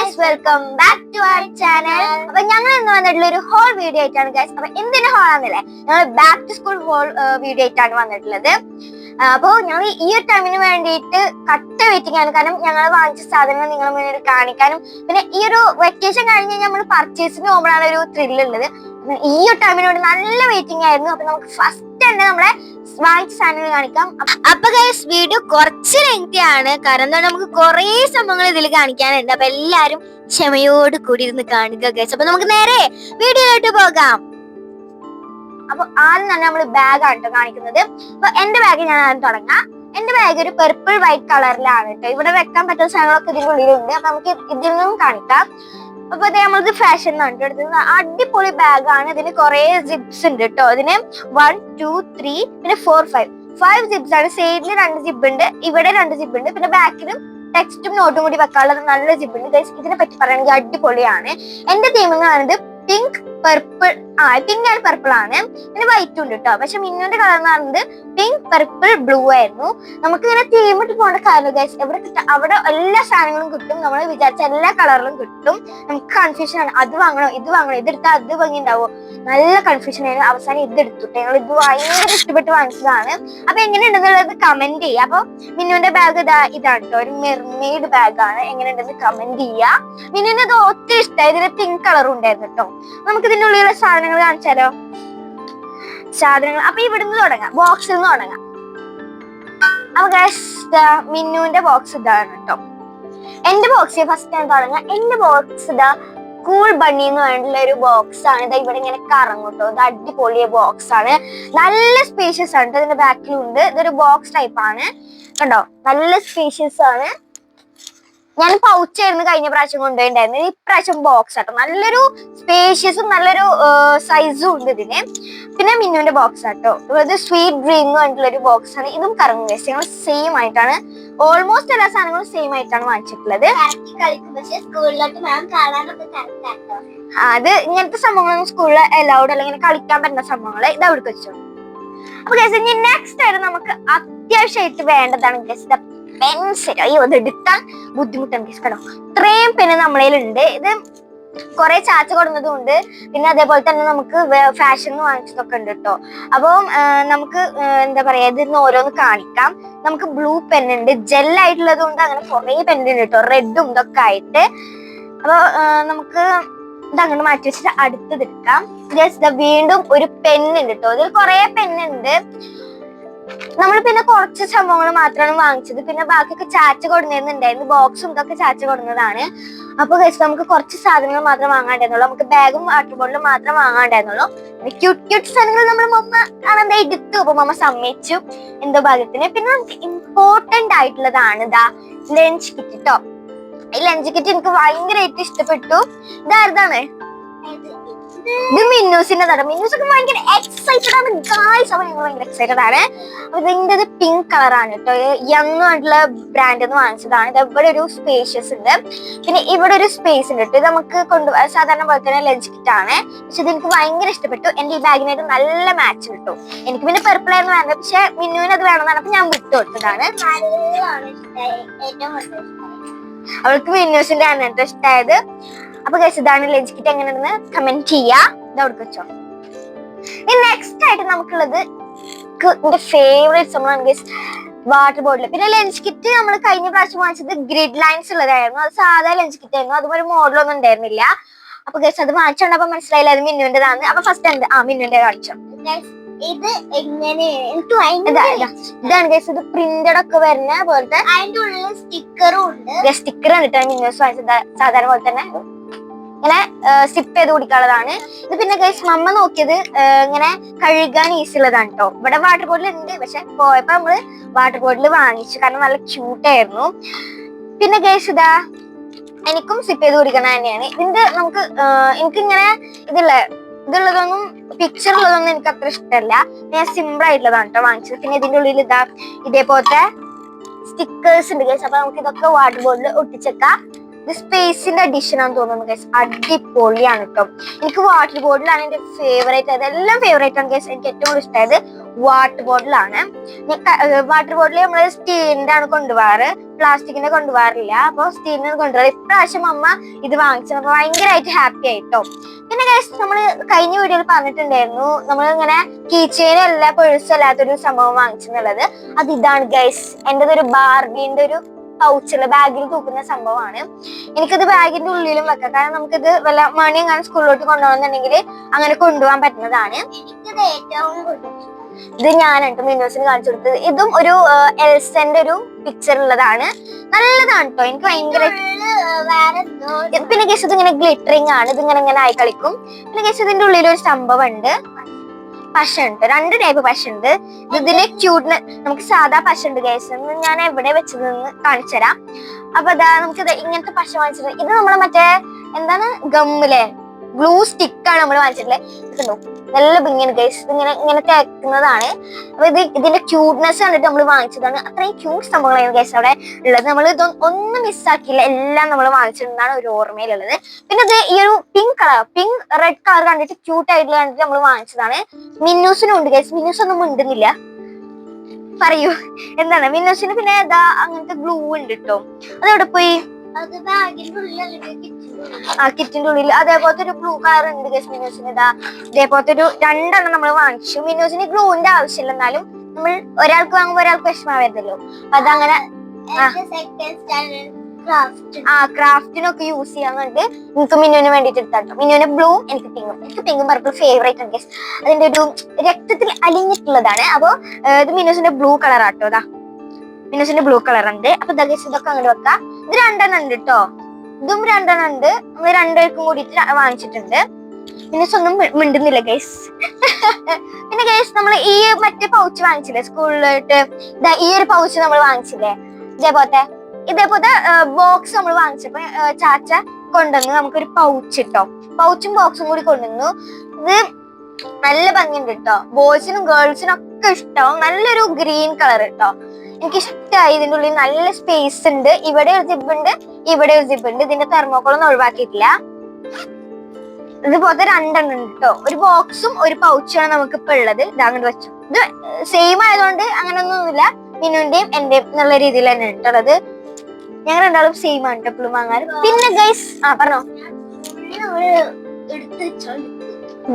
Guys, welcome back to our channel. അപ്പൊ ഞങ്ങൾ ഇന്ന് വന്നിട്ടുള്ള ഒരു ഹോൾ വീഡിയോ ആയിട്ടാണ് ഗൈസ്. അപ്പൊ എന്തിന്റെ ഹോൾ ആണെന്നല്ലേ, ഞങ്ങൾ back to school haul video ആയിട്ടാണ് വന്നിട്ടുള്ളത്. അപ്പോൾ ഞങ്ങൾ ഈ ഒരു ടൈമിന് വേണ്ടിയിട്ട് കട്ട വെയിറ്റിംഗ് ആണ്. കാരണം ഞങ്ങൾ വാങ്ങിച്ച സാധനങ്ങൾ നിങ്ങളെ മുന്നിൽ കാണിക്കാനും, പിന്നെ ഈ ഒരു വെക്കേഷൻ കഴിഞ്ഞ് നമ്മൾ പർച്ചേസിന് പോകുമ്പോഴാണ് ഒരു ത്രില്ല് ഉള്ളത്. ഈ ഒരു ടൈമിന് വേണ്ടി നല്ല വെയിറ്റിംഗ് ആയിരുന്നു. അപ്പൊ നമുക്ക് ഫസ്റ്റ് തന്നെ നമ്മളെ വാങ്ങിച്ച സാധനങ്ങൾ കാണിക്കാം. അപ്പൊ ഗൈസ്, വീഡിയോ കുറച്ച് ലെങ്തി ആണ്, കാരണം നമുക്ക് കുറെ സംഭവങ്ങൾ ഇതിൽ കാണിക്കാനുണ്ട്. അപ്പൊ എല്ലാരും ക്ഷമയോട് കൂടി ഇരുന്ന് കാണുക ഗൈസ്. അപ്പൊ നമുക്ക് നേരെ വീഡിയോയിലോട്ട് പോകാം. അപ്പൊ ആദ്യം തന്നെ നമ്മൾ ബാഗാണ് കേട്ടോ കാണിക്കുന്നത്. അപ്പൊ എന്റെ ബാഗ് ഞാൻ ആദ്യം തുടങ്ങാം. എന്റെ ബാഗ് ഒരു പെർപ്പിൾ വൈറ്റ് കളറിലാണ് കേട്ടോ. ഇവിടെ വെക്കാൻ പറ്റുന്ന സാധനങ്ങളൊക്കെ ഇതിന്റെ ഉള്ളിലുണ്ട്. അപ്പൊ നമുക്ക് ഇതിൽ നിന്നും കാണിക്കാം. അപ്പൊ അതേ നമ്മൾക്ക് ഫാഷൻ ആണ് എടുത്തത്. അടിപൊളി ബാഗാണ്. ഇതിന് കുറെ ജിപ്സ് ഉണ്ട് കേട്ടോ. ഇതിന് 1 2 3 പിന്നെ 4 5 ജിപ്സ് ആണ്. സൈഡിൽ 2 ജിബ് ഉണ്ട്, ഇവിടെ 2 ജിബ് ഉണ്ട്, പിന്നെ ബാക്കിലും ടെക്സ്റ്റും നോട്ടും കൂടി വെക്കാനുള്ളത് നല്ല ജിബ് ഉണ്ട്. ഇതിനെ പറ്റി പറയുകയാണെങ്കിൽ അടിപൊളിയാണ്. എന്റെ തീമിങ് ആണിത് pink purple. Pink and purple ആണ്. പിന്നെ വൈറ്റും ഉണ്ട് കേട്ടോ. പക്ഷെ മിന്നുന്റെ കളർ എന്ന് പറയുന്നത് പിങ്ക് പർപ്പിൾ ബ്ലൂ ആയിരുന്നു. നമുക്ക് ഇങ്ങനെ തീമിട്ട് പോകേണ്ട കാര്യം ഗൈസ്. എവിടെ കിട്ടും അവിടെ എല്ലാ സാധനങ്ങളും കിട്ടും. നമ്മൾ വിചാരിച്ച എല്ലാ കളറിലും കിട്ടും. നമുക്ക് കൺഫ്യൂഷൻ ആണ്, അത് വാങ്ങണോ ഇത് വാങ്ങണോ, ഇതെടുത്താൽ അത് ഭംഗി ഉണ്ടാവോ, നല്ല കൺഫ്യൂഷൻ ആയിരുന്നു. അവസാനം ഇതെടുത്തു. ഞങ്ങൾ ഇത് ഭയങ്കര ഇഷ്ടപ്പെട്ട് വാങ്ങിച്ചതാണ്. അപ്പൊ എങ്ങനെയുണ്ടെന്നുള്ളത് കമന്റ് ചെയ്യുക. അപ്പൊ മിന്നുവിന്റെ ബാഗ് ഇതാണ് കേട്ടോ, ഒരു മെർമെയ്ഡ് ബാഗാണ്. എങ്ങനെയുണ്ടെന്ന് കമന്റ് ചെയ്യുക. മിന്നുവിന് അത് ഒത്തിരി ഇഷ്ടമായി. ഇതിന് പിങ്ക് കളറും ഉണ്ടായിരുന്നു കേട്ടോ. നമുക്ക് ഇതിന്റെ ഉള്ളിലുള്ള സാധനങ്ങൾ കാണിച്ചാലോ, സാധനങ്ങൾ. അപ്പൊ ഇവിടുന്ന് തുടങ്ങാം, ബോക്സിൽ നിന്ന് തുടങ്ങാം. അപ്പൊ ഗൈസ്, മിന്നുവിന്റെ ബോക്സ് ഇതാണ് കേട്ടോ. എന്റെ ബോക്സ് ഫസ്റ്റ് ഞാൻ തുടങ്ങാം. എന്റെ ബോക്സ് കൂൾ ബണ്ണി എന്ന് പറഞ്ഞിട്ടുള്ള ഒരു ബോക്സ് ആണ്. ഇതാ ഇവിടെ ഇങ്ങനെ കറങ്ങും കേട്ടോ. ഇത് അടിപൊളിയ ബോക്സ് ആണ്. നല്ല സ്പേഷ്യസ് ആണ് കേട്ടോ. ഇതിന്റെ ബാക്കിലുണ്ട്. ഇതൊരു ബോക്സ് ടൈപ്പ് ആണ് കണ്ടോ, നല്ല സ്പേഷ്യസ് ആണ്. ഞാൻ പൗച്ചായിരുന്നു കഴിഞ്ഞ പ്രാവശ്യം കൊണ്ടുപോയിണ്ടായിരുന്നത്. ഇപ്രാവശ്യം ബോക്സ് ആട്ടോ. നല്ലൊരു സ്പേഷ്യസും നല്ലൊരു സൈസും ഉണ്ട് ഇതിന്. പിന്നെ മിന്നുവിന്റെ ബോക്സ് ആട്ടോ. ഇത് സ്വീറ്റ് ഡ്രീം എന്ന് പറഞ്ഞിട്ടുള്ള ഒരു ബോക്സ് ആണ്. ഇതും കറങ്ങും ഗൈസ്. ഞങ്ങൾ സെയിം ആയിട്ടാണ്, ഓൾമോസ്റ്റ് എല്ലാ സാധനങ്ങളും സെയിം ആയിട്ടാണ് വാങ്ങിച്ചിട്ടുള്ളത്. അത് ഇങ്ങനത്തെ സംഭവങ്ങളൊന്നും സ്കൂളിൽ അലൗഡ് അല്ല. ഇങ്ങനെ കളിക്കാൻ പറ്റുന്ന സംഭവങ്ങള് ഇത് അവിടെ വെച്ചോ. അപ്പൊ ഗൈസ്, ഇനി നെക്സ്റ്റ് ആയിട്ട് നമുക്ക് അത്യാവശ്യമായിട്ട് വേണ്ടതാണ് ഗൈസ് പെൻസിൽ. അയ്യോ, അത് എടുക്കാൻ ബുദ്ധിമുട്ടാണ് ഗൈസ്. കണ്ടോ, ഇത്രയും പെന്ന് നമ്മളതിലുണ്ട്. ഇത് കുറെ ചാച്ച കൊടുന്നതും ഉണ്ട്, പിന്നെ അതേപോലെ തന്നെ നമുക്ക് ഫാഷൻ വാങ്ങിച്ചതൊക്കെ ഉണ്ട് കേട്ടോ. അപ്പം നമുക്ക് എന്താ പറയാ, ഇതിന്ന് ഓരോന്ന് കാണിക്കാം. നമുക്ക് ബ്ലൂ പെൻ ഉണ്ട്, ജെൽ ആയിട്ടുള്ളതും ഉണ്ട്, അങ്ങനെ കുറെ പെന്നുണ്ട് കേട്ടോ, റെഡും ഇതൊക്കെ ആയിട്ട്. അപ്പൊ നമുക്ക് ഇതങ്ങനെ മാറ്റി വെച്ചിട്ട് അടുത്തത് എടുക്കാം. ജസ്റ്റ് വീണ്ടും ഒരു പെന്നുണ്ട് കേട്ടോ. ഇതിൽ കുറെ പെന്നുണ്ട്. നമ്മൾ പിന്നെ കുറച്ച് സംഭവങ്ങൾ മാത്രമാണ് വാങ്ങിച്ചത്. പിന്നെ ബാക്കിയൊക്കെ ചാച്ച കൊടുക്കുന്നുണ്ടായിരുന്നു. ബോക്സും ഇതൊക്കെ ചാച്ച കൊടുക്കുന്നതാണ്. അപ്പൊ ഗൈസ്, നമുക്ക് കുറച്ച് സാധനങ്ങൾ മാത്രം വാങ്ങാണ്ടായിരുന്നുള്ളൂ. നമുക്ക് ബാഗും വാട്ടർ ബോട്ടിലും മാത്രം വാങ്ങാണ്ടായിരുന്നുള്ളൂ. ക്യൂട്ട് ക്യൂട്ട് സാധനങ്ങൾ നമ്മുടെ മമ്മ കാണാൻ എടുത്തു. അപ്പൊ മമ്മ സമ്മതിച്ചു എന്തോ ഭാഗ്യത്തിന്. പിന്നെ നമുക്ക് ഇമ്പോർട്ടന്റ് ആയിട്ടുള്ളതാണ് ഇതാ ലഞ്ച് കിറ്റ് കേട്ടോ. ഈ ലഞ്ച് കിറ്റ് എനിക്ക് ഭയങ്കരമായിട്ട് ഇഷ്ടപ്പെട്ടു. ഇതാരതാണ്? ഇത് മിന്നൂസിന്റെ. മിന്നൂസൊക്കെ ഭയങ്കര എക്സൈറ്റഡ് ആണ് ഗായ്സ്. അപ്പൊ ഞങ്ങൾ ഭയങ്കര എക്സൈറ്റഡ് ആണ്. അപ്പൊ ഇതിന്റെ പിങ്ക് കളറാണ് കേട്ടോ. യങ് ആയിട്ടുള്ള ബ്രാൻഡ് എന്ന് വാങ്ങിച്ചതാണ്. ഇത് ഇവിടെ ഒരു സ്പേഷ്യസ് ഉണ്ട്, പിന്നെ ഇവിടെ ഒരു സ്പേസ് ഉണ്ട് കേട്ടോ. ഇത് നമുക്ക് സാധാരണ പോലെ തന്നെ ലഞ്ച് കിറ്റ് ആണ്. പക്ഷെ ഇത് എനിക്ക് ഭയങ്കര ഇഷ്ടപ്പെട്ടു. എന്റെ ഈ ബാഗിനായിട്ട് നല്ല മാച്ച് കിട്ടും. എനിക്ക് പിന്നെ പെർപ്പിൾ ആയിരുന്നു വേണ്ടത്, പക്ഷെ മിന്നുവിന് അത് വേണമെന്നാണ്. അപ്പൊ ഞാൻ വിട്ടു കൊടുത്തതാണ്. അവൾക്ക് മിന്നൂസിന്റെ ആണ് കേട്ടോ ഇഷ്ടമായത്. അപ്പൊ ഗൈസ്, ഇതാണ് ലഞ്ച് കിറ്റ്. എങ്ങനെയാണെന്ന് കമന്റ് ചെയ്യാ. ഇത് അവിടെ വെച്ചോ. നെക്സ്റ്റ് ആയിട്ട് നമുക്കുള്ളത് എന്റെ ഫേവറേറ്റ് സംഭവമാണ് ഗൈസ്, വാട്ടർ ബോട്ടിൽ. പിന്നെ ലഞ്ച് കിറ്റ് നമ്മൾ കഴിഞ്ഞ പ്രാവശ്യം വാങ്ങിച്ചത് ഗ്രിഡ് ലൈൻസ് ഉള്ളതായിരുന്നു. അത് സാധാ ലഞ്ച് കിറ്റ് ആയിരുന്നു. അതുപോലെ മോഡലൊന്നും ഉണ്ടായിരുന്നില്ല. അപ്പൊ ഗൈസ്, അത് വാങ്ങിച്ചോണ്ടപ്പോ മനസ്സിലായില്ല അത് മിന്നുവിന്റെതാണ്. അപ്പൊ ഫസ്റ്റ് എന്ത് മിന്നുവിന്റെ കാണിച്ചോ. ഇത് ഇതാണ് ഗൈസ്. ഇത് പ്രിന്റഡ് ഒക്കെ വരുന്ന പോലത്തെ, അതിന്റെ ഉള്ളിൽ സ്റ്റിക്കറും ഉണ്ട്. സ്റ്റിക്കർ കണ്ടിട്ടാണ് മിന്നൂസ് വാങ്ങിച്ചത്. സാധാരണ പോലെ തന്നെ ഇങ്ങനെ സ്റ്റിപ്പ് ചെയ്ത് കുടിക്കാനുള്ളതാണ് ഇത്. പിന്നെ ഗൈസ്, മമ്മ നോക്കിയത് ഇങ്ങനെ കഴുകാൻ ഈസി ഉള്ളതാണ് കേട്ടോ. ഇവിടെ വാട്ടർ ബോട്ടിൽ ഉണ്ട്, പക്ഷെ പോയപ്പോ നമ്മള് വാട്ടർ ബോട്ടിൽ വാങ്ങിച്ചു, കാരണം നല്ല ക്യൂട്ടായിരുന്നു. പിന്നെ ഗൈസ്, ഇതാ എനിക്കും സ്റ്റിപ്പ് ചെയ്ത് കുടിക്കണ തന്നെയാണ്. ഇതിന്റെ നമുക്ക് എനിക്കിങ്ങനെ ഇതുള്ളതൊന്നും പിക്ചർ ഉള്ളതൊന്നും എനിക്ക് അത്ര ഇഷ്ടമല്ല. ഞാൻ സിമ്പിൾ ആയിട്ടുള്ളതാണ് കേട്ടോ വാങ്ങിച്ചത്. പിന്നെ ഇതിന്റെ ഉള്ളിൽ ഇതേപോലത്തെ സ്റ്റിക്കേഴ്സ് ഉണ്ട് ഗൈസ്. അപ്പൊ നമുക്ക് ഇതൊക്കെ വാട്ടർ ബോട്ടിൽ ഒട്ടിച്ചേക്കാം. ഇത് സ്പേസിന്റെ അഡീഷൻ ആണെന്ന് തോന്നുന്നു ഗൈസ്. അടിപൊളിയാണ് കേട്ടോ. എനിക്ക് വാട്ടർ ബോട്ടിലാണ് എന്റെ ഫേവറേറ്റ്. അതെല്ലാം ഫേവറേറ്റ് ആണ് ഗൈസ്. എനിക്ക് ഏറ്റവും കൂടുതൽ ഇഷ്ടമായത് വാട്ടർ ബോട്ടിലാണ്. വാട്ടർ ബോട്ടിൽ നമ്മള് സ്റ്റീലിന്റെ ആണ് കൊണ്ടുപോകാറ്. പ്ലാസ്റ്റിക്കിന്റെ കൊണ്ടുപോകാറില്ല. അപ്പൊ സ്റ്റീലിന് കൊണ്ടുപോകാറ്. ഇപ്രാവശ്യം അമ്മ ഇത് വാങ്ങിച്ചപ്പോ ഭയങ്കരമായിട്ട് ഹാപ്പി ആയിട്ടോ. പിന്നെ ഗൈസ് നമ്മള് കഴിഞ്ഞ വീഡിയോയിൽ പറഞ്ഞിട്ടുണ്ടായിരുന്നു നമ്മൾ ഇങ്ങനെ കീച്ചെയിനല്ല പേഴ്സല്ലാത്തൊരു സംഭവം വാങ്ങിച്ചെന്നുള്ളത്. അത് ഇതാണ് ഗൈസ്. എന്റേതൊരു ബാർബിന്റെ ഒരു പൗച്ചുള്ള ബാഗിൽ തൂക്കുന്ന സംഭവമാണ്. എനിക്കത് ബാഗിന്റെ ഉള്ളിലും വെക്കാം. കാരണം നമുക്കിത് വല്ല മണി അങ്ങനെ സ്കൂളിലോട്ട് കൊണ്ടുപോകണമെന്നുണ്ടെങ്കിൽ അങ്ങനെ കൊണ്ടുപോകാൻ പറ്റുന്നതാണ്. ഇത് ഞാനുണ്ട് മിന്നോസിന് കാണിച്ചു കൊടുത്തത്. ഇതും ഒരു എൽസന്റെ ഒരു പിക്ചർ ഉള്ളതാണ്. നല്ലതാണ് കേട്ടോ. എനിക്ക് ഭയങ്കര. പിന്നെ ഗൈസ് ഇത് ഇങ്ങനെ ഗ്ലിറ്ററിങ് ആണ്. ഇത് ഇങ്ങനെ ആയി കളിക്കും. പിന്നെ ഗൈസ് ഇതിന്റെ ഉള്ളിൽ ഒരു സംഭവം ഉണ്ട്. പശ ഉണ്ട്. 2 ടൈപ്പ് പശ ഉണ്ട്. ഇതിന്റെ ക്യൂട്ട്നെസ് നമുക്ക് സാധാ പശ ഉണ്ട് ഗൈസ്. ഞാൻ എവിടെ വെച്ചതെന്ന് കാണിച്ചു തരാം. അപ്പൊ അതാ നമുക്കിത് ഇങ്ങനത്തെ പശ വാങ്ങിച്ചത്. ഇത് നമ്മളെ മറ്റേ എന്താണ് ഗമ്മിലെ ഗ്ലൂ സ്റ്റിക്കാണ് നമ്മൾ വാങ്ങിച്ചിട്ടുള്ളത്. നല്ല ഭംഗിയാണ് ഗൈസ്. ഇങ്ങനെ തേക്കുന്നതാണ്. അപ്പൊ ഇതിന്റെ ക്യൂട്ട്നെസ് കണ്ടിട്ട് നമ്മൾ വാങ്ങിച്ചതാണ്. അത്രയും ക്യൂട്ട് സംഭവങ്ങളാണ് ഗൈസ് അവിടെ ഉള്ളത്. നമ്മൾ ഒന്നും മിസ്സാക്കിയില്ല. എല്ലാം നമ്മൾ വാങ്ങിച്ചിട്ടുണ്ടാണ് ഒരു ഓർമ്മയിലുള്ളത്. പിന്നെ ഇത് ഈ ഒരു പിങ്ക് റെഡ് കളർ കണ്ടിട്ട് ക്യൂട്ട് ആയിട്ടുള്ള കണ്ടിട്ട് നമ്മൾ വാങ്ങിച്ചതാണ്. മിന്നൂസിനും ഉണ്ട് ഗൈസ്. മിന്നൂസ് ഒന്നും മിണ്ടുന്നില്ല. പറയൂ എന്താണ് മിന്നൂസിന്? പിന്നെ ഇതാ അങ്ങനത്തെ ഗ്ലൂ ഉണ്ട് കേട്ടോ. അതെവിടെ പോയി? കിറ്റിന്റെ ഉള്ളിൽ അതേപോലത്തെ ഒരു ബ്ലൂ കളർ ഉണ്ട് ഗൈസ് മിന്നൂസിന്. ഇതാ ഇതേപോലത്തെ ഒരു 2 നമ്മൾ വാങ്ങിച്ചു. മിന്നൂസിന് ഗ്ലൂവിന്റെ ആവശ്യമില്ല. എന്നാലും നമ്മൾ ഒരാൾക്ക് വാങ്ങുമ്പോൾ ഒരാൾക്ക് വിഷമാവരുതല്ലോ. അതങ്ങനെ ക്രാഫ്റ്റിനൊക്കെ യൂസ് ചെയ്യാൻ വേണ്ടി എനിക്ക് മിന്നുവിന് വേണ്ടിട്ട് എടുത്താട്ടോ. മിന്നുവിന് ബ്ലൂ, എനിക്ക് പിങ്കും പർപ്പിൾ ഫേവറേറ്റ് ആണ് ഗൈസ്. അതിന്റെ ഒരു രക്തത്തിൽ അലിഞ്ഞിട്ടുള്ളതാണ്. അപ്പൊ ഇത് മിന്നൂസിന്റെ ബ്ലൂ കളർ ആട്ടോ. ഇതാ മിന്നൂസിന്റെ ബ്ലൂ കളർ ഉണ്ട്. അപ്പൊ ഇതൊക്കെ അങ്ങോട്ട് വെക്കാം. ഇത് 2 ഉണ്ട് കേട്ടോ. ഇതും 2 ഉണ്ട്. നമ്മൾ 2 പേർക്കും കൂടിയിട്ട് വാങ്ങിച്ചിട്ടുണ്ട്. മിന്നൂസ് ഒന്നും മിണ്ടുന്നില്ല ഗൈസ്. പിന്നെ ഗൈസ് നമ്മൾ ഈ മറ്റേ പൗച്ച് വാങ്ങിച്ചില്ലേ സ്കൂളിലോട്ട്? ഈ ഒരു പൗച്ച് നമ്മൾ വാങ്ങിച്ചില്ലേ? ഇതേപോലത്തെ ബോക്സ് നമ്മൾ വാങ്ങിച്ചപ്പോ ചാച്ച കൊണ്ടുവന്ന് നമുക്കൊരു പൗച്ച് ഇട്ടോ. പൗച്ചും ബോക്സും കൂടി കൊണ്ടുവന്നു. ഇത് നല്ല ഭംഗിയുണ്ട് കേട്ടോ. ബോയ്സിനും ഗേൾസിനും ഒക്കെ ഇഷ്ടമാവും. നല്ലൊരു ഗ്രീൻ കളർ കേട്ടോ. എനിക്ക് ഇഷ്ടമായി. ഇതിന്റെ ഉള്ളിൽ നല്ല സ്പേസ് ഉണ്ട്. ഇവിടെ ഒരു സിബ് ഉണ്ട്, ഇവിടെ ഒരു സിബ് ഉണ്ട്. ഇതിന്റെ തെർമോക്കോളൊന്നും ഒഴിവാക്കിയിട്ടില്ല. ഇതുപോലത്തെ 2 ഉണ്ട് കേട്ടോ. ഒരു ബോക്സും ഒരു പൗച്ചുമാണ് നമുക്ക് ഇപ്പൊ ഉള്ളത്. ഇതങ്ങോട്ട് വെച്ചു. ഇത് സെയിം ആയതുകൊണ്ട് അങ്ങനെയൊന്നുമില്ല. മിന്നുന്റെയും എന്റെയും എന്നുള്ള രീതിയിൽ തന്നെ ഇട്ടുള്ളത്. ഞങ്ങൾ 2 സെയിം ആണ് എപ്പോഴും വാങ്ങാറ്. പിന്നെ ഗൈസ് പറഞ്ഞോ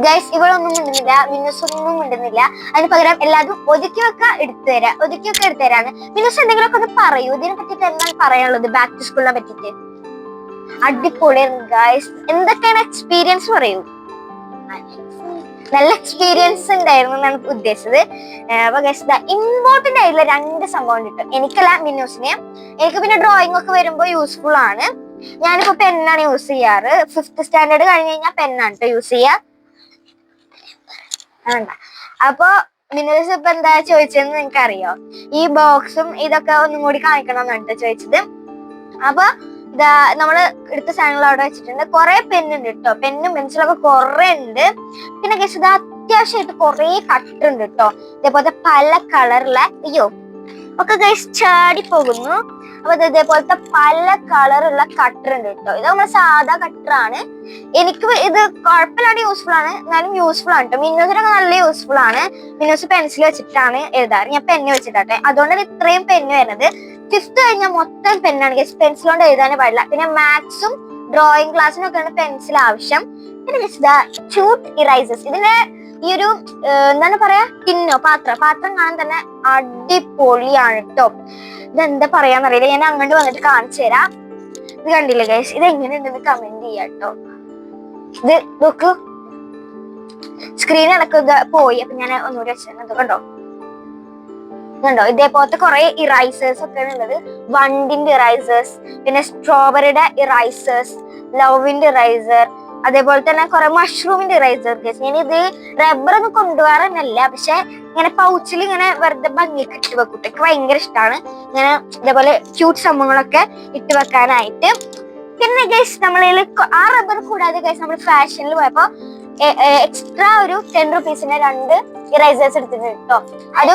ഗൈസ്, ഇവളൊന്നും മിണ്ടുന്നില്ല. മിന്നൂസ് ഒന്നും മിണ്ടുന്നില്ല. അതിന് പകരം എല്ലാതും ഒതുക്കി എടുത്തുതരാണ്. മിന്നൂസ് എന്തെങ്കിലുമൊക്കെ ഒന്ന് പറയൂ. ഇതിനെ പറ്റിട്ട് എന്താണ് പറയാനുള്ളത്? ബാക്ക് ടു സ്കൂളിനെ പറ്റിട്ട് അടിപൊളിയായിരുന്നു ഗൈസ്. എന്തൊക്കെയാണ് എക്സ്പീരിയൻസ് പറയൂ. നല്ല എക്സ്പീരിയൻസ് ഉണ്ടായിരുന്നു എന്നാണ് ഉദ്ദേശിച്ചത്. അപ്പൊ ഗൈസ് ഇമ്പോർട്ടന്റ് ആയിട്ടുള്ള 2 സംഭവം കിട്ടും. എനിക്കല്ല മിന്നൂസിനെ. എനിക്ക് പിന്നെ ഡ്രോയിങ് ഒക്കെ വരുമ്പോ യൂസ്ഫുൾ ആണ്. ഞാനിപ്പോ പെന്നാണ് യൂസ് ചെയ്യാറ്. 5th സ്റ്റാൻഡേർഡ് കഴിഞ്ഞ് കഴിഞ്ഞാൽ പെന്നാണ് കേട്ടോ യൂസ് ചെയ്യാ. അപ്പൊ മിന്നൂസ് ഇപ്പൊ എന്താ ചോദിച്ചതെന്ന് നിങ്ങൾക്ക് അറിയോ? ഈ ബോക്സും ഇതൊക്കെ ഒന്നും കൂടി കാണിക്കണം എന്നാണ് ചോദിച്ചത്. അപ്പൊ ഇതാ നമ്മള് എടുത്ത സാധനങ്ങൾ അവിടെ വെച്ചിട്ടുണ്ട്. കുറെ പെന്നുണ്ട് കേട്ടോ. പെന്നും പെൻസിലൊക്കെ കുറെ ഉണ്ട്. പിന്നെ ഗൈസ് ഇത് അത്യാവശ്യമായിട്ട് കുറെ കട്ടർ ഉണ്ട് കേട്ടോ. ഇതേപോലത്തെ പല കളറുള്ള ഒക്കെ ഗൈസ് ചാടി പോകുന്നു. അപ്പൊ ഇതേപോലത്തെ പല കളറുള്ള കട്ടർ ഉണ്ട് കേട്ടോ. ഇത് നമ്മളെ സാധാ കട്ടറാണ്. എനിക്ക് ഇത് കുഴപ്പമില്ലാണ്ട് യൂസ്ഫുൾ ആണ്. എന്നാലും യൂസ്ഫുൾ ആണ് കേട്ടോ. മിന്നൂസിനൊക്കെ നല്ല യൂസ്ഫുൾ ആണ്. മിന്നൂസ് പെൻസിൽ വെച്ചിട്ടാണ് എഴുതാറ്. ഞാൻ പെന്ന് വെച്ചിട്ടാട്ടെ. അതുകൊണ്ടാണ് ഇത്രയും പെന്ന് വരുന്നത്. 5th കഴിഞ്ഞാൽ മൊത്തം പെന്നാണ് ഗൈസ്. പെൻസിൽ കൊണ്ട് എഴുതാനേ പാടില്ല. പിന്നെ മാത്സും ഡ്രോയിങ് ക്ലാസ്സിനും ഒക്കെയാണ് പെൻസിൽ ആവശ്യം. പിന്നെ ക്യൂട്ട് ഇറൈസേഴ്സ്. ഇതിന്റെ ഈ ഒരു എന്താണ് പറയാ, പാത്രം കാണാൻ തന്നെ അടിപൊളിയാണ് കേട്ടോ. ഇതെന്താ പറയാന്നറിയില്ല. ഞാൻ അങ്ങോട്ട് വന്നിട്ട് കാണിച്ചു തരാം. ഇത് കണ്ടില്ലേ ഗൈസ്? ഇത് എങ്ങനെയുണ്ടെന്ന് കമന്റ് ചെയ്യാം കേട്ടോ. ഇത് നോക്കൂ, സ്ക്രീൻ ഇടയ്ക്ക് പോയി. അപ്പൊ ഞാൻ ഒന്നുകൂടി വെച്ചത് കണ്ടോ. ഇതേപോലത്തെ കുറെ ഇറൈസേഴ്സ് ഒക്കെ ഉള്ളത്. വണ്ടിന്റെ ഇറൈസേഴ്സ്, പിന്നെ സ്ട്രോബെറിയുടെ ഇറൈസേഴ്സ്, ലവിന്റെ ഇറൈസർ, അതേപോലെ തന്നെ കുറെ മഷ്റൂമിന്റെ ഇറൈസർ. ഞാൻ ഇത് റബ്ബർ ഒന്നും കൊണ്ടുപോകാറല്ല, പക്ഷെ ഇങ്ങനെ പൗച്ചിൽ ഇങ്ങനെ വെറുതെ ഭംഗിയൊക്കെ ഇട്ട് വെക്കും. എനിക്ക് ഭയങ്കര ഇഷ്ടമാണ് ഇങ്ങനെ ഇതേപോലെ ക്യൂട്ട് സംഭവങ്ങളൊക്കെ ഇട്ട് വെക്കാനായിട്ട്. പിന്നെ ഗൈസ് നമ്മളിൽ ആ റബ്ബർ കൂടാതെ ഗൈസ് നമ്മൾ ഫാഷനിൽ പോയപ്പോ എക്സ്ട്രാ ഒരു 10 rupeesന്റെ 2 ഇറൈസേഴ്സ് എടുത്തിട്ടുണ്ട് കേട്ടോ. അത്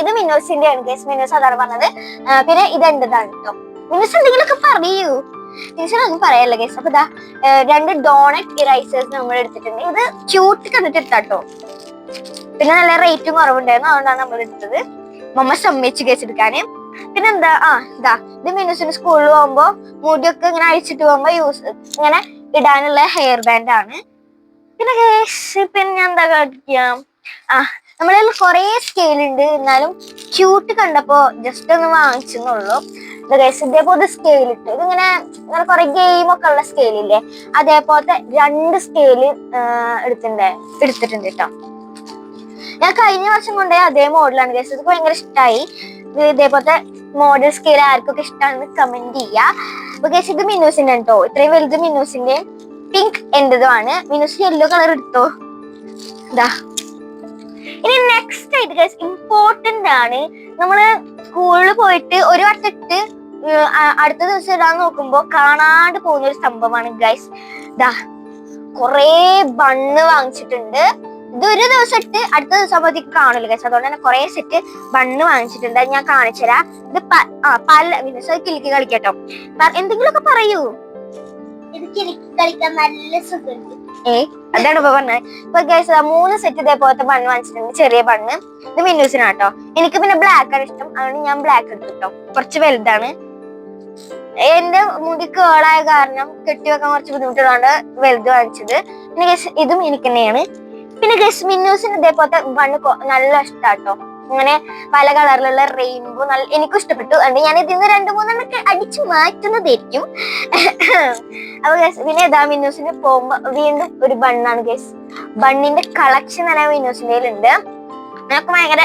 ഇത് മിന്നൂസിന്റെ ആണ് ഗൈസ്. മിന്നൂസ് അതാണ് പറഞ്ഞത്. പിന്നെ ഇത് എന്റേതാണ് കേട്ടോ. മിന്നൂസ് എന്തെങ്കിലുമൊക്കെ പറയൂ. മിന്നൂസിനൊന്നും പറയല്ല ഗൈസ്. അപ്പൊ ഇതാ 2 ഡോണറ്റ് ഇറൈസേഴ്സ് നമ്മൾ എടുത്തിട്ടുണ്ട്. ഇത് ക്യൂട്ട് കണ്ടിട്ട് എടുത്താട്ടോ. പിന്നെ നല്ല റേറ്റും കുറവുണ്ടായിരുന്നു, അതുകൊണ്ടാണ് നമ്മൾ എടുത്തത്. മമ്മ സമ്മതിച്ച് കേസ് എടുക്കാന്. പിന്നെന്താ ഇതാ ഇത് മിനുസിന് സ്കൂളിൽ പോകുമ്പോ മുടിയൊക്കെ ഇങ്ങനെ അഴിച്ചിട്ട് പോകുമ്പോ ഇങ്ങനെ ഇടാനുള്ള ഹെയർ ബാൻഡ് ആണ്. പിന്നെ പിന്നെ ഞാൻ എന്താ കാണിക്കാം, നമ്മളെ കൊറേ സ്കെയിൽ ഉണ്ട്, എന്നാലും ക്യൂട്ട് കണ്ടപ്പോ ജസ്റ്റ് ഒന്ന് വാങ്ങിച്ചെന്നുള്ളൂ. ഇതേപോലത്തെ സ്കെയിൽ ഇട്ട് ഇതിങ്ങനെ ഇങ്ങനെ കുറെ ഗെയിം ഒക്കെ ഉള്ള സ്കെയിലില്ലേ, അതേപോലത്തെ 2 സ്കെയില് എടുത്തിട്ടുണ്ട് കേട്ടോ. ഞാൻ കഴിഞ്ഞ വർഷം കൊണ്ടേ അതേ മോഡലാണ് ഗൈസ്. ഇത് ഭയങ്കര ഇഷ്ടമായി. ഇതേപോലത്തെ മോഡൽ സ്കെയിൽ ആർക്കൊക്കെ ഇഷ്ടമാണെന്ന് കമന്റ് ചെയ്യാ. അപ്പൊ ഗൈസ് ഇത് മിനൂസിന്റെ കേട്ടോ, ഇത്രയും വലുത് മിനൂസിന്റെ, പിങ്ക് എന്റേതുമാണ്. മിനൂസ് യെല്ലോ കളർ എടുത്തോ. ഇതാ ഇനി നെക്സ്റ്റ് ആയിട്ട് ഗൈസ് ഇമ്പോർട്ടന്റ് ആണ്. നമ്മള് സ്കൂളിൽ പോയിട്ട് ഒരു വട്ടം ഇട്ട് അടുത്ത ദിവസം ഇടാൻ നോക്കുമ്പോ കാണാണ്ട് പോകുന്ന ഒരു സംഭവമാണ് ഗൈസ്. ഇതാ കൊറേ ബണ്ണ് വാങ്ങിച്ചിട്ടുണ്ട്. ഇതൊരു ദിവസം ഇട്ട് അടുത്ത ദിവസം ആകുമ്പോഴത്തേക്ക് കാണില്ല ഗൈസ്. അതുകൊണ്ട് തന്നെ കുറെ സെറ്റ് ബണ്ണ് വാങ്ങിച്ചിട്ടുണ്ട്. ഞാൻ കാണിച്ചുതരാം. ഇത് പല കിലുക്കി കളിക്കട്ടോ. എന്തെങ്കിലുമൊക്കെ പറയൂ. കളിക്കാൻ നല്ല സുഖമുണ്ട്. അതാണ് ഇപ്പൊ പറഞ്ഞത്. ഇപ്പൊ ഗൈസ് 3 സെറ്റ് ഇതേപോലത്തെ ബണ്ണ് വാങ്ങിച്ചിട്ടുണ്ട്, ചെറിയ ബണ്ണ്. ഇത് മിന്നൂസിനാട്ടോ. എനിക്ക് പിന്നെ ബ്ലാക്ക് ആണ് ഇഷ്ടം, അതുകൊണ്ട് ഞാൻ ബ്ലാക്ക് എടുത്തിട്ടോ. കുറച്ച് വലുതാണ്. എന്റെ മുടി കേളായ കാരണം കെട്ടിവെക്കാൻ കുറച്ച് ബുദ്ധിമുട്ടുള്ളതുകൊണ്ട് വലുത് വാങ്ങിച്ചത്. പിന്നെ ഗൈസ് ഇതും എനിക്ക് തന്നെയാണ്. പിന്നെ ഗൈസ് മിന്നൂസിന് ഇതേപോലത്തെ ബണ്ണ് നല്ല ഇഷ്ടാട്ടോ. അങ്ങനെ പല കളറിലുള്ള റെയിൻബോ എനിക്കും ഇഷ്ടപ്പെട്ടു. അതുകൊണ്ട് ഞാൻ ഇതിന്ന് 2-3 അടിച്ചു മാറ്റുന്നതായിരിക്കും. അപ്പൊ ഗൈസ് പിന്നെ ഇതാ മിന്നൂസിന് പോകുമ്പോ വീണ്ടും ഒരു ബണ്ണാണ് ഗൈസ്. ബണ്ണിന്റെ കളക്ഷൻ തന്നെ മിന്നൂസിന്റെ ഉണ്ട്. അതൊക്കെ ഭയങ്കര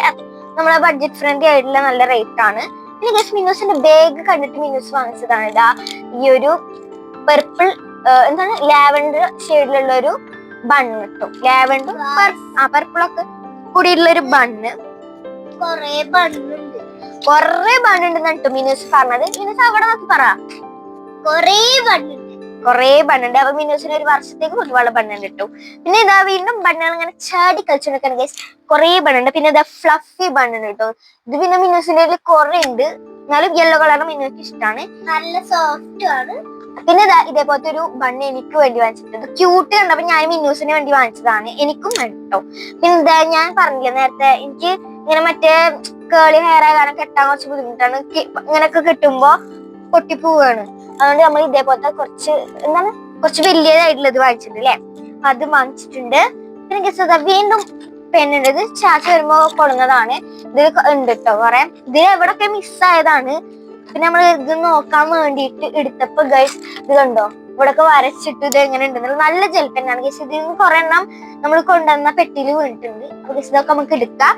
നമ്മളെ ബഡ്ജറ്റ് ഫ്രണ്ട്ലി ആയിട്ടുള്ള നല്ല റേറ്റ് ആണ്. പിന്നെ ഗൈസ് മിന്നൂസിന്റെ ബാഗ് കണ്ടിട്ട് മിന്നൂസ് വാങ്ങിച്ചതാണ്. ഇതാ ഈ ഒരു പർപ്പിൾ എന്താണ് ലാവൻഡർ ഷെയ്ഡിലുള്ള ഒരു ബണ്ണ് കിട്ടും. ലാവൻഡർ പർപ്പിളൊക്കെ കൂടിയിട്ടുള്ള ഒരു ബണ്ണ്. കൊറേ ബണ്ണുണ്ട് കേട്ടോ മിനൂസ് പറഞ്ഞത്. മിനൂസ് അവിടെ നോക്കി പറ. കൊറേ ബണ്ണുണ്ട്. അപ്പൊ മിനൂസിന് ഒരു വർഷത്തേക്ക് ഒരുപാട് ബണ്ണുണ്ട് കിട്ടും. പിന്നെ ഇതാ വീണ്ടും ബണ്ണുകൾ ഇങ്ങനെ ചാടി കളിച്ചോണ്ടിരിക്കാണ് ഗൈസ്. കൊറേ ബണ്ണുണ്ട്. പിന്നെ ഇതാ ഫ്ലഫി ബണ്ണുണ്ട് കേട്ടോ. ഇത് പിന്നെ മിനൂസിന്റെ കുറെ ഉണ്ട്, എന്നാലും യെല്ലോ കളർ മിനൂക്ക് ഇഷ്ടമാണ്. നല്ല സോഫ്റ്റ് ആണ്. പിന്നെ ഇതേപോലത്തെ ഒരു ബണ്ണ് എനിക്ക് വേണ്ടി വാങ്ങിച്ചിട്ടുണ്ട്. ക്യൂട്ട് കണ്ടപ്പോ ഞാൻ മിന്നൂസിന് വേണ്ടി വാങ്ങിച്ചതാണ്. എനിക്കും വേണ്ടോ. പിന്നെ എന്താ ഞാൻ പറഞ്ഞില്ല നേരത്തെ, എനിക്ക് ഇങ്ങനെ മറ്റേ കേളി ഹെയർ ആയ കാരണം കെട്ടാൻ കുറച്ച് ബുദ്ധിമുട്ടാണ്. ഇങ്ങനൊക്കെ കെട്ടുമ്പോ പൊട്ടിപ്പോവാണ്. അതുകൊണ്ട് നമ്മൾ ഇതേപോലത്തെ കുറച്ച് വലിയതായിട്ടുള്ളത് വാങ്ങിച്ചിട്ടുണ്ട് അല്ലെ, അത് വാങ്ങിച്ചിട്ടുണ്ട്. പിന്നെ ഗസ് വീണ്ടും പെണ്ണുണ്ട്. ഇത് ചാച്ച വരുമ്പോ കൊടുന്നതാണ്. ഇത് ഉണ്ട് കേട്ടോ കുറെ. ഇത് എവിടൊക്കെ മിസ്സായതാണ്. പിന്നെ നമ്മൾ ഇത് നോക്കാൻ വേണ്ടിയിട്ട് എടുത്തപ്പോ ഗൈസ് ഇത് കണ്ടോ, ഇവിടൊക്കെ വരച്ചിട്ട് ഇത് എങ്ങനെ ഉണ്ടെന്നുള്ളത് നല്ല ജെൽ പെന്നാണ് ഗൈസ്. ഇതിന് കുറെ എണ്ണം നമ്മൾ കൊണ്ടുവന്ന പെട്ടിയിൽ വീണിട്ടുണ്ട്. അപ്പൊ ഗൈസ് ഇതൊക്കെ നമുക്ക് എടുക്കാം.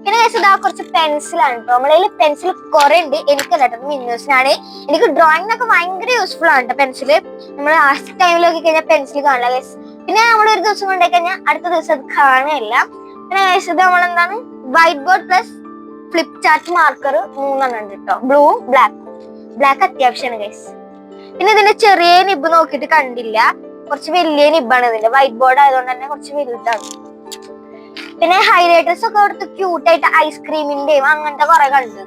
പിന്നെ ഗൈസ് ഇതാ കുറച്ച് പെൻസിലാണ് കേട്ടോ. നമ്മളതിൽ പെൻസിൽ കുറെ ഉണ്ട്. എനിക്കല്ല കേട്ടോ, മിന്നൂസിനാണ്. എനിക്ക് ഡ്രോയിങ്ങിനൊക്കെ ഭയങ്കര യൂസ്ഫുൾ ആണ് കേട്ടോ പെൻസില്. നമ്മൾ ലാസ്റ്റ് ടൈമിലൊക്കെ കഴിഞ്ഞാൽ പെൻസിൽ കാണില്ല ഗൈസ്. പിന്നെ നമ്മൾ ഒരു ദിവസം കൊണ്ടു കഴിഞ്ഞാൽ അടുത്ത ദിവസം അത് കാണുകയില്ല. പിന്നെ ഗൈസ് ഇത് നമ്മളെന്താണ് white board plus flip chart marker 3 ഉണ്ട് കേട്ടോ. ബ്ലൂവും ബ്ലാക്ക് അത്യാവശ്യമാണ് ഗൈസ്. പിന്നെ ഇതിന്റെ ചെറിയ നിബ് നോക്കിയിട്ട് കണ്ടില്ല, കുറച്ച് വലിയ നിബാണ് ഇതിന്റെ. വൈറ്റ് ബോർഡ് ആയതുകൊണ്ട് തന്നെ കുറച്ച് വലുതാണ്. പിന്നെ ഹൈലൈറ്റേഴ്സ് ഒക്കെ എടുത്ത് ക്യൂട്ടായിട്ട് ഐസ്ക്രീമിന്റെയും അങ്ങനത്തെ കുറെ കണ്ടു.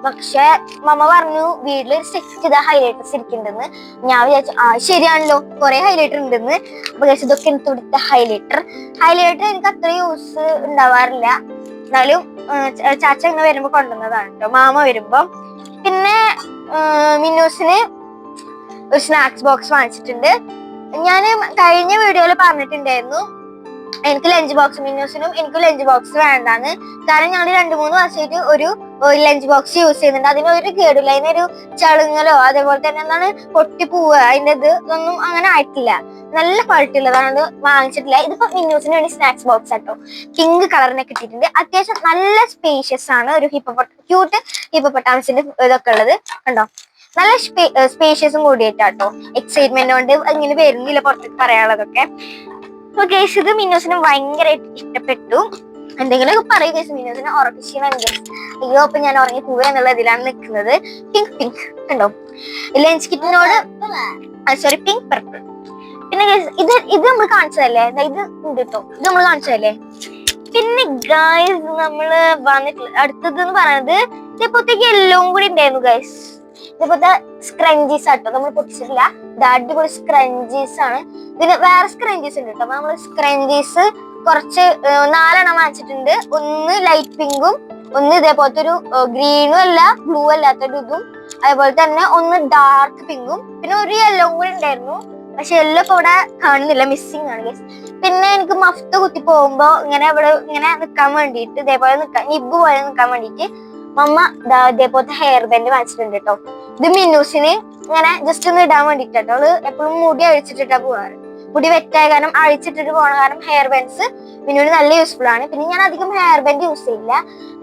പക്ഷെ മമ്മ പറഞ്ഞു വീട്ടിൽ സെറ്റ് ചെയ്ത ഹൈലൈറ്റേഴ്സ് ഇരിക്കുന്നുണ്ടെന്ന്. ഞാൻ വിചാരിച്ചു ശരിയാണല്ലോ, കുറെ ഹൈലൈറ്റർ ഉണ്ടെന്ന്. അപ്പൊ ഗൈസ് ഇതൊക്കെ എനിക്ക് കൊടുത്ത ഹൈലൈറ്റർ എനിക്ക് അത്ര യൂസ് ഉണ്ടാവാറില്ല, എന്നാലും ചാച്ച ഇങ്ങനെ വരുമ്പോ കൊണ്ടുവന്നതാണ് കേട്ടോ, മാമ വരുമ്പോ. പിന്നെ മിന്നൂസിന് ഒരു സ്നാക്സ് ബോക്സ് വാങ്ങിച്ചിട്ടുണ്ട്. ഞാൻ കഴിഞ്ഞ വീഡിയോയിൽ പറഞ്ഞിട്ടുണ്ടായിരുന്നു എനിക്ക് ലഞ്ച് ബോക്സ്, മിന്നൂസിനും എനിക്ക് ലഞ്ച് ബോക്സ് വേണ്ടാന്ന്. കാരണം ഞങ്ങൾ 2-3 വർഷമായിട്ട് ഒരു ലഞ്ച് ബോക്സ് യൂസ് ചെയ്യുന്നുണ്ട്. അതിനൊരു കേടില്ല. അതിനൊരു ചളുങ്ങലോ അതേപോലെ തന്നെ എന്താണ് പൊട്ടിപ്പോവുക അതിന്റെ ഇതൊന്നും അങ്ങനെ ആയിട്ടില്ല. നല്ല ക്വാളിറ്റി ഉള്ളതാണ്, വാങ്ങിച്ചിട്ടില്ല. ഇതിപ്പോ മിന്നൂസിന് വേണ്ടി സ്നാക്സ് ബോക്സ് ആട്ടോ. പിങ്ക് കളറിനെ കിട്ടിയിട്ടുണ്ട്. അത്യാവശ്യം നല്ല സ്പേഷ്യസ് ആണ്. ഒരു ക്യൂട്ട് ഹിപ്പോപ്പൊട്ടാമസിന്റെ ഇതൊക്കെ ഉള്ളത് കണ്ടോ. നല്ല സ്പേഷ്യസും കൂടിയിട്ടാട്ടോ. എക്സൈറ്റ്മെന്റ് കൊണ്ട് ഇങ്ങനെ വരുന്നില്ല പുറത്തേക്ക് പറയാനുള്ളതൊക്കെ. അപ്പൊ ഗൈസ് ഇത് മിന്നൂസിന് ഭയങ്കരമായിട്ട് ഇഷ്ടപ്പെട്ടു. എന്തെങ്കിലുമൊക്കെ പറയും ഗൈസ്. മിന്നൂസിനെ ഉറപ്പിച്ചാണ് ഗൈസ്. അയ്യോ അപ്പൊ ഞാൻ ഉറങ്ങി പോവുക എന്നുള്ള ഇതിലാണ് നിൽക്കുന്നത്. പിങ്ക് കണ്ടോ, ലഞ്ച് കിറ്റിനോട് പിങ്ക് പർപ്പിൾ. പിന്നെ ഇത് നമ്മൾ കാണിച്ചതല്ലേ, ഇത് ഉണ്ട് കേട്ടോ, ഇത് നമ്മൾ കാണിച്ചതല്ലേ. പിന്നെ ഗൈസ് നമ്മള് വന്നിട്ടുള്ള അടുത്തത് എന്ന് പറയുന്നത് ഇതേപോലത്തേക്ക് എല്ലാം കൂടി ഉണ്ടായിരുന്നു ഗൈസ്. ഇതേപോലത്തെ സ്ക്രഞ്ചീസ് ആട്ടോ, നമ്മൾ പൊട്ടിച്ചിട്ടില്ല. ഇത് അടിപൊളി സ്ക്രഞ്ചീസ് ആണ്. ഇതിന് വേറെ സ്ക്രഞ്ചീസ് ഉണ്ട് കേട്ടോ. നമ്മള് സ്ക്രഞ്ചീസ് കുറച്ച് 4 വാങ്ങിച്ചിട്ടുണ്ട്. ഒന്ന് ലൈറ്റ് പിങ്കും ഒന്ന് ഇതേപോലത്തെ ഒരു ഗ്രീനും അല്ല ബ്ലൂ അല്ലാത്തൊരു ഇതും, അതേപോലെ തന്നെ ഒന്ന് ഡാർക്ക് പിങ്കും, പിന്നെ ഒരു യെല്ലോ കൂടി ഉണ്ടായിരുന്നു. പക്ഷെ യെല്ലോ ഇപ്പൊ ഇവിടെ കാണുന്നില്ല, മിസ്സിങ് ആണ് ഗൈസ്. പിന്നെ എനിക്ക് മഫ്ത കുത്തി പോകുമ്പോ ഇങ്ങനെ ഇവിടെ ഇങ്ങനെ നിക്കാൻ വേണ്ടിയിട്ട് ഇതേപോലെ നിക്കാൻ നിബ് പോലെ നിക്കാൻ വേണ്ടിയിട്ട് മമ്മ ഇതേപോലത്തെ ഹെയർ ബാൻഡ് വാങ്ങിച്ചിട്ടുണ്ട് കേട്ടോ. ഇത് മിന്നൂസിന് ഇങ്ങനെ ജസ്റ്റ് ഒന്ന് ഇടാൻ വേണ്ടിട്ടോ. അവള് എപ്പോഴും മുടി അഴിച്ചിട്ടിട്ടാ പോവാറ്. മുടി വെറ്റായ കാരണം അഴിച്ചിട്ടിട്ട് പോണ കാരണം ഹെയർ ബാൻഡ്സ് മിന്നുവിന് നല്ല യൂസ്ഫുൾ ആണ്. പിന്നെ ഞാൻ അധികം ഹെയർ ബാൻഡ് യൂസ് ചെയ്യില്ല.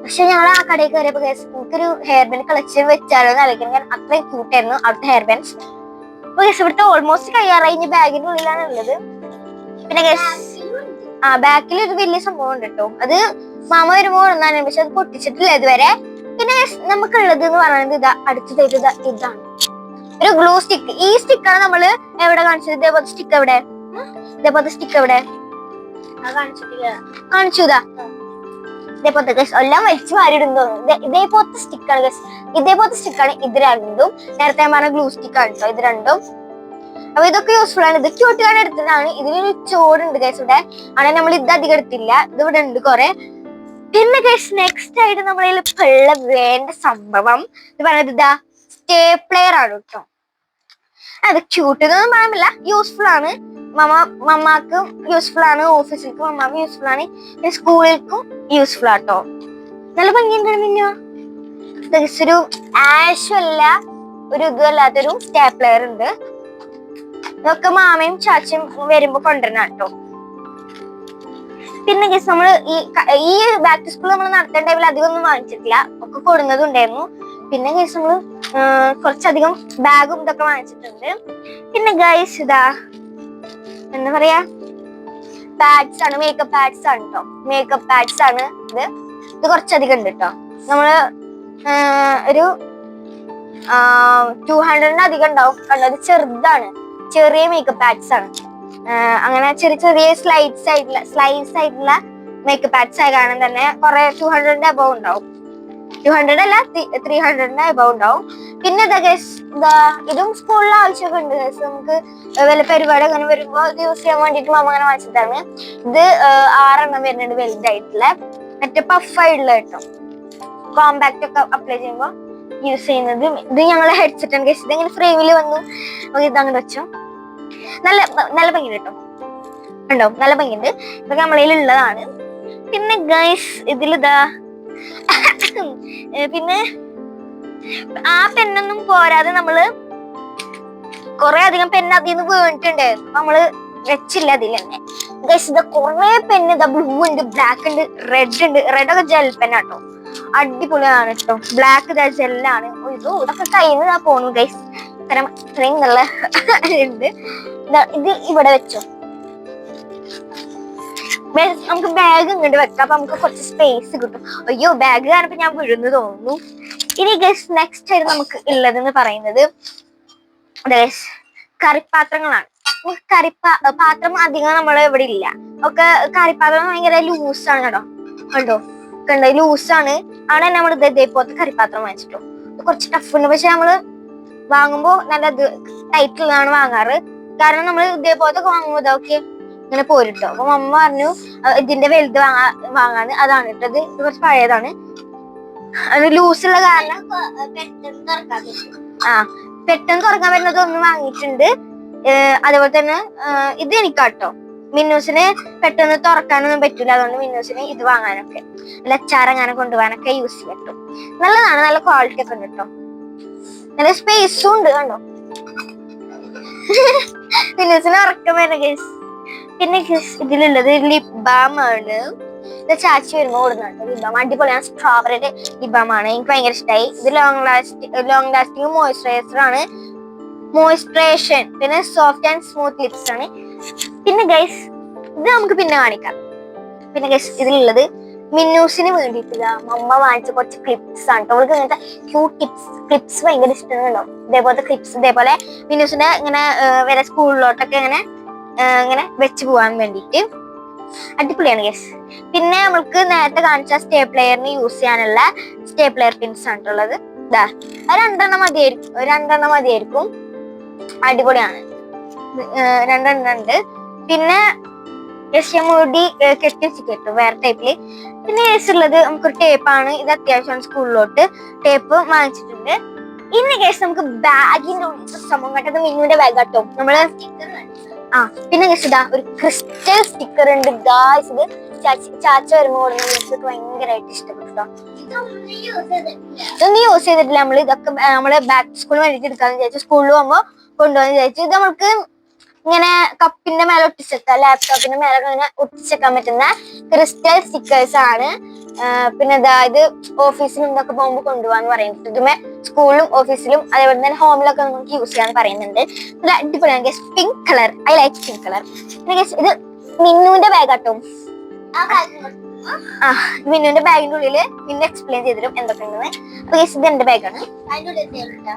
പക്ഷെ ഞങ്ങൾ ആ കടയിൽ കയറിയപ്പോ എനിക്കൊരു ഹെയർ ബാൻഡ് കളക്ഷൻ വെച്ചാലോ എന്ന് ആലോചിക്കണം. ഞാൻ അത്രയും ക്യൂട്ടായിരുന്നു അവിടുത്തെ ഹെയർ ബാൻഡ്സ്. അപ്പൊ ഇവിടുത്തെ ഓൾമോസ്റ്റ് കഴിയാറായി. ഇനി ബാഗിന്റെ ഉള്ളിലാണ് ഉള്ളത്. പിന്നെ ബാക്കിൽ ഒരു വലിയ സംഭവം ഉണ്ട് കേട്ടോ. അത് മാമ വരുമ്പോ കൊണ്ടാണ്, പക്ഷെ അത് പൊട്ടിച്ചിട്ടില്ല ഇതുവരെ. പിന്നെ നമുക്കുള്ളത് എന്ന് പറയുന്നത് ഇതാ അടുത്തതായിട്ട് ഇതാണ് ഒരു ഗ്ലൂ സ്റ്റിക്ക്. ഈ സ്റ്റിക്കാണ് നമ്മള് എവിടെ കാണിച്ചത്? ഇതേപോലത്തെ സ്റ്റിക്ക് എവിടെ? ഇതേപോലത്തെ സ്റ്റിക്ക് എവിടെ കാണിച്ചു? ഇതേപോലത്തെ എല്ലാം വലിച്ചു മാറിയിടുന്നു. ഇതേപോലത്തെ സ്റ്റിക്കാണ് ഗസ്. ഇതേപോലത്തെ സ്റ്റിക്കാണ് ഇത് രണ്ടും. നേരത്തെ ഞാൻ പറഞ്ഞ ഗ്ലൂ സ്റ്റിക്കാണ് കേട്ടോ ഇത് രണ്ടും. അപ്പൊ ഇതൊക്കെ യൂസ്ഫുൾ ആണ്. ഇത് ക്യൂട്ടാണ് എടുത്തതാണ്. ഇതിനൊരു ചോടുണ്ട് ഗൈസ് ഇവിടെ. ആണെങ്കിൽ നമ്മൾ ഇത് അധികം എടുത്തില്ല. ഇത് ഇവിടെ ഉണ്ട് കുറെ. പിന്നെ ഗൈസ് നെക്സ്റ്റ് ആയിട്ട് നമ്മളതിൽ വേണ്ട സംഭവം ഇത് പറയുന്നത് ഇതാ സ്റ്റേപ്ലെയർ ആണ് കേട്ടോ. അത് ക്യൂട്ട് എന്നൊന്നും പറയാൻ യൂസ്ഫുൾ ആണ്. മമ്മാക്കും യൂസ്ഫുൾ ആണ്, ഓഫീസിലേക്കും മമ്മാക്കും യൂസ്ഫുൾ ആണ്, പിന്നെ സ്കൂളിലേക്കും യൂസ്ഫുൾ ആട്ടോ. നല്ല ഭംഗിയുണ്ടാണ്. പിന്നെ ഒരു ആഷല്ല ഒരു ഇതല്ലാത്തൊരു സ്റ്റേപ്ലെയർ ഉണ്ട്. ഇതൊക്കെ മാമയും ചാച്ചയും വരുമ്പോ കൊണ്ടുവരണം കേട്ടോ. പിന്നെ ഗസ് നമ്മള് ഈ ബാക്ക് ടു സ്കൂൾ നമ്മൾ നടത്തേണ്ട ടൈമിൽ അധികം ഒന്നും വാങ്ങിച്ചിട്ടില്ല, ഒക്കെ കൊടുന്നതുണ്ടായിരുന്നു. പിന്നെ ഗൈസ് നമ്മള് കുറച്ചധികം ബാഗും ഇതൊക്കെ വാങ്ങിച്ചിട്ടുണ്ട്. പിന്നെ ഗൈസ് ഇതാ എന്താ പറയാ പാഡ്സ് ആണ്, മേക്കപ്പ് പാഡ്സ് ആണ് കേട്ടോ. മേക്കപ്പ് പാഡ്സ് ആണ് ഇത് കുറച്ചധികം ഉണ്ട് കേട്ടോ. നമ്മള് ഒരു 200 അധികം ഉണ്ടാവും. കണ്ടത് ചെറുതാണ്, ചെറിയ മേക്കപ്പ് പാഡ്സ് ആണ്. അങ്ങനെ ചെറിയ ചെറിയ സ്ലൈസ് ആയിട്ടുള്ള മേക്കപ്പ് പാഡ്സ് ആയ കാരണം തന്നെ കുറെ 200 അബവ് ഉണ്ടാവും. 200 അല്ല 300 അബവ് ഉണ്ടാവും. പിന്നെ ഇതും സ്കൂളിൽ ആവശ്യമൊക്കെ ഉണ്ട്. നമുക്ക് വല്ല പരിപാടി അങ്ങനെ വരുമ്പോ ഇത് യൂസ് ചെയ്യാൻ വേണ്ടിട്ട് മാമ അങ്ങനെ വാങ്ങിച്ചതാണ്. ഇത് 6 വരുന്നുണ്ട് വലുതായിട്ടുള്ള, മറ്റേ പഫായിട്ടുള്ള കേട്ടോ. കോമ്പാക്ട് ഒക്കെ അപ്ലൈ ചെയ്യുമ്പോ യൂസ് ചെയ്യുന്നത്. ഇത് ഞങ്ങളെ ഹെഡ്സെറ്റ് ആണ് ഗൈസ്. ഇതെങ്ങനെ ഫ്രെയിമിൽ വന്നു ഇതങ്ങനെ വെച്ചോ. നല്ല ഭംഗിയുണ്ട് കേട്ടോ. ഉണ്ടോ? നല്ല ഭംഗിയുണ്ട്. ഇതൊക്കെ നമ്മളതിൽ ഉള്ളതാണ്. പിന്നെ ഗൈസ് ഇതിലിതാ പിന്നെ ആ പെണ്ണൊന്നും പോരാതെ നമ്മള് കൊറേ അധികം പെണ്ണ് അതിൽ നിന്ന് വീണിട്ടുണ്ടായിരുന്നു. നമ്മള് വെച്ചില്ല അതിൽ തന്നെ ഗൈസ്. ഇത് കൊറേ പെണ്ണ് ഇതാ ബ്ലൂ ഉണ്ട്, ബ്ലാക്ക് ഉണ്ട്, റെഡ് ഉണ്ട്. റെഡ് ഒക്കെ ജെൽ പെന്നാട്ടോ, അടിപൊളിയാണ് കേട്ടോ. ബ്ലാക്ക് ഇതാ ജെല്ലാണ്. ഇതൊക്കെ കയ്യിൽ നിന്ന് പോണു ഗൈസ്. ഇത്രയും നല്ല ഉണ്ട്. ഇത് ഇവിടെ വെച്ചോ. നമുക്ക് ബാഗ് ഇങ്ങോട്ട് വെക്കാം, അപ്പൊ നമുക്ക് കുറച്ച് സ്പേസ് കിട്ടും. അയ്യോ ബാഗ് കാണുമ്പോ ഞാൻ വീഴുന്നു തോന്നുന്നു. ഇനി ഗൈസ് നെക്സ്റ്റ് ആയിട്ട് നമുക്ക് ഉള്ളതെന്ന് പറയുന്നത് കറിപ്പാത്രങ്ങളാണ്. പാത്രം അധികം നമ്മളെ ഇവിടെ ഇല്ല. ഒക്കെ കറിപ്പാത്രം ഭയങ്കര ലൂസാണ് കേട്ടോ. കണ്ടോ ലൂസാണ്. ആണ് നമ്മൾ ഇതേപോലത്തെ കറിപ്പാത്രം വാങ്ങിച്ചിട്ടോ. കുറച്ച് ടഫ് ഉണ്ട്, പക്ഷെ നമ്മള് വാങ്ങുമ്പോ നല്ല ടൈറ്റിലാണ് വാങ്ങാറ്. കാരണം നമ്മൾ ഇതേപോലത്തെ വാങ്ങുമ്പോ ഇതൊക്കെ ഇങ്ങനെ പോരിട്ടോ. അപ്പൊ അമ്മ പറഞ്ഞു ഇതിന്റെ വലുത് വാങ്ങാന്ന്. അതാണ് ഇട്ടത്. ഇത് കുറച്ച് പഴയതാണ്. അത് ലൂസുള്ള കാരണം പെട്ടെന്ന് തുറക്കാൻ പറ്റുന്നത് ഒന്ന് വാങ്ങിയിട്ടുണ്ട്. അതേപോലെ തന്നെ ഇത് എനിക്കാട്ടോ. മിന്നൂസിന് പെട്ടെന്ന് തുറക്കാനൊന്നും പറ്റില്ല, അതുകൊണ്ട് മിന്നൂസിന് ഇത് വാങ്ങാനൊക്കെ നല്ല അച്ചാറങ്ങനെ കൊണ്ടുപോകാനൊക്കെ യൂസ് ചെയ്യാം കേട്ടോ. നല്ലതാണ്, നല്ല ക്വാളിറ്റി ഒക്കെ ഉണ്ട് കേട്ടോ. നല്ല സ്പേസും ഉണ്ട് കണ്ടോ. മിന്നൂസിന് ഉറക്കം വരുന്ന കേസ്. പിന്നെ ഇതിലുള്ളത് ലിപ് ബാം ആണ്. ഇത് ചാച്ചി വരുമ്പോ കൊടുക്കുന്നുണ്ട് ലിപ് ബാം. അടിപൊളിയാണ്, സ്ട്രോബെറിയുടെ ലിപ് ബാം ആണ്. എനിക്ക് ഭയങ്കര ഇഷ്ടമായി. ഇത് ലോങ് ലാസ്റ്റിംഗ് മോയ്സ്ചറൈസർ ആണ്, മോയ്സ്ചറൈസേഷൻ. പിന്നെ സോഫ്റ്റ് ആൻഡ് സ്മൂത്ത് ലിപ്സ് ആണ്. പിന്നെ ഗൈസ് ഇത് നമുക്ക് പിന്നെ കാണിക്കാം. പിന്നെ ഗൈസ് ഇതിലുള്ളത് മിന്നൂസിന് വേണ്ടിയിട്ടില്ല മമ്മ വാങ്ങിച്ച കുറച്ച് ക്ലിപ്സ് ആണ്. അവൾക്ക് ഇങ്ങനത്തെ ക്യൂട്ട് ക്ലിപ്സ് ഭയങ്കര ഇഷ്ടമുണ്ടോ. ഇതേപോലത്തെ ക്ലിപ്സ് ഇതേപോലെ മിന്നൂസിന്റെ ഇങ്ങനെ വരെ സ്കൂളിലോട്ടൊക്കെ ഇങ്ങനെ വെച്ച് പോകാൻ വേണ്ടിയിട്ട് അടിപൊളിയാണ് ഗൈസ്. പിന്നെ നമുക്ക് നേരത്തെ കാണിച്ച സ്റ്റേപ്ലെയറിന് യൂസ് ചെയ്യാനുള്ള സ്റ്റേപ്ലെയർ പിൻസ് ആണുള്ളത്. ഇതാ രണ്ടെണ്ണം മതിയായിരിക്കും. അടിപൊളിയാണ്. രണ്ടെണ്ണം ഉണ്ട്. പിന്നെ മുടി കെട്ടി വെച്ചിട്ടു വേറെ ടൈപ്പില്. പിന്നെ കേസ് ഉള്ളത് നമുക്കൊരു ടേപ്പാണ്. ഇത് അത്യാവശ്യമാണ് സ്കൂളിലോട്ട്. ടേപ്പ് വാങ്ങിച്ചിട്ടുണ്ട്. ഇന്ന് കേസ് നമുക്ക് ബാഗിന്റെ ഉള്ളിൽ സംഭവം കേട്ടത് മിന്നുവിന്റെ ബാഗ് കേട്ടോ. നമ്മള് പിന്നെ കേസ് ഇതാ ഒരു ക്രിസ്റ്റൽ സ്റ്റിക്കർ ഉണ്ട് ഗായ്സ്. ഇത് ചാച്ച വരുമ്പോ കൊടുക്കുന്നത് ഭയങ്കരമായിട്ട് ഇഷ്ടപ്പെട്ടോ. ഇതൊന്നും യൂസ് ചെയ്തിട്ടില്ല. നമ്മൾ ഇതൊക്കെ നമ്മള് ബാക്ക് സ്കൂളിൽ വേണ്ടിട്ട് എടുക്കാന്ന് വിചാരിച്ചു. സ്കൂളിൽ പോകുമ്പോ കൊണ്ടുപോകാന്ന് വിചാരിച്ചു. ഇത് നമുക്ക് ഇങ്ങനെ കപ്പിന്റെ മേലെ ഒട്ടിച്ചേക്കാം, ലാപ്ടോപ്പിന്റെ മേലെ ഇങ്ങനെ ഒട്ടിച്ചേക്കാൻ പറ്റുന്ന ക്രിസ്റ്റൽ സ്റ്റിക്കേഴ്സ് ആണ്. പിന്നെ ഇത് ഓഫീസിലും ഇതൊക്കെ പോകുമ്പോൾ കൊണ്ടുപോകാന്ന് പറയുന്നുണ്ട്. ഇതുമേ സ്കൂളിലും ഓഫീസിലും അതേപോലെ തന്നെ ഹോമിലൊക്കെ നമുക്ക് യൂസ് ചെയ്യാന്ന് പറയുന്നുണ്ട്. ഇത് അടിപൊളിയാണ്. Pink colour, I like pink colour. ഇത് മിന്നുവിന്റെ ബാഗ് ആട്ടോ. മിന്നുവിന്റെ ബാഗിന്റെ ഉള്ളില് പിന്നെ എക്സ്പ്ലെയിൻ ചെയ്തിരും എന്തൊക്കെ ഉണ്ടെന്ന്. അപ്പൊ കേസ് ഇത് എന്റെ ബാഗാണ്.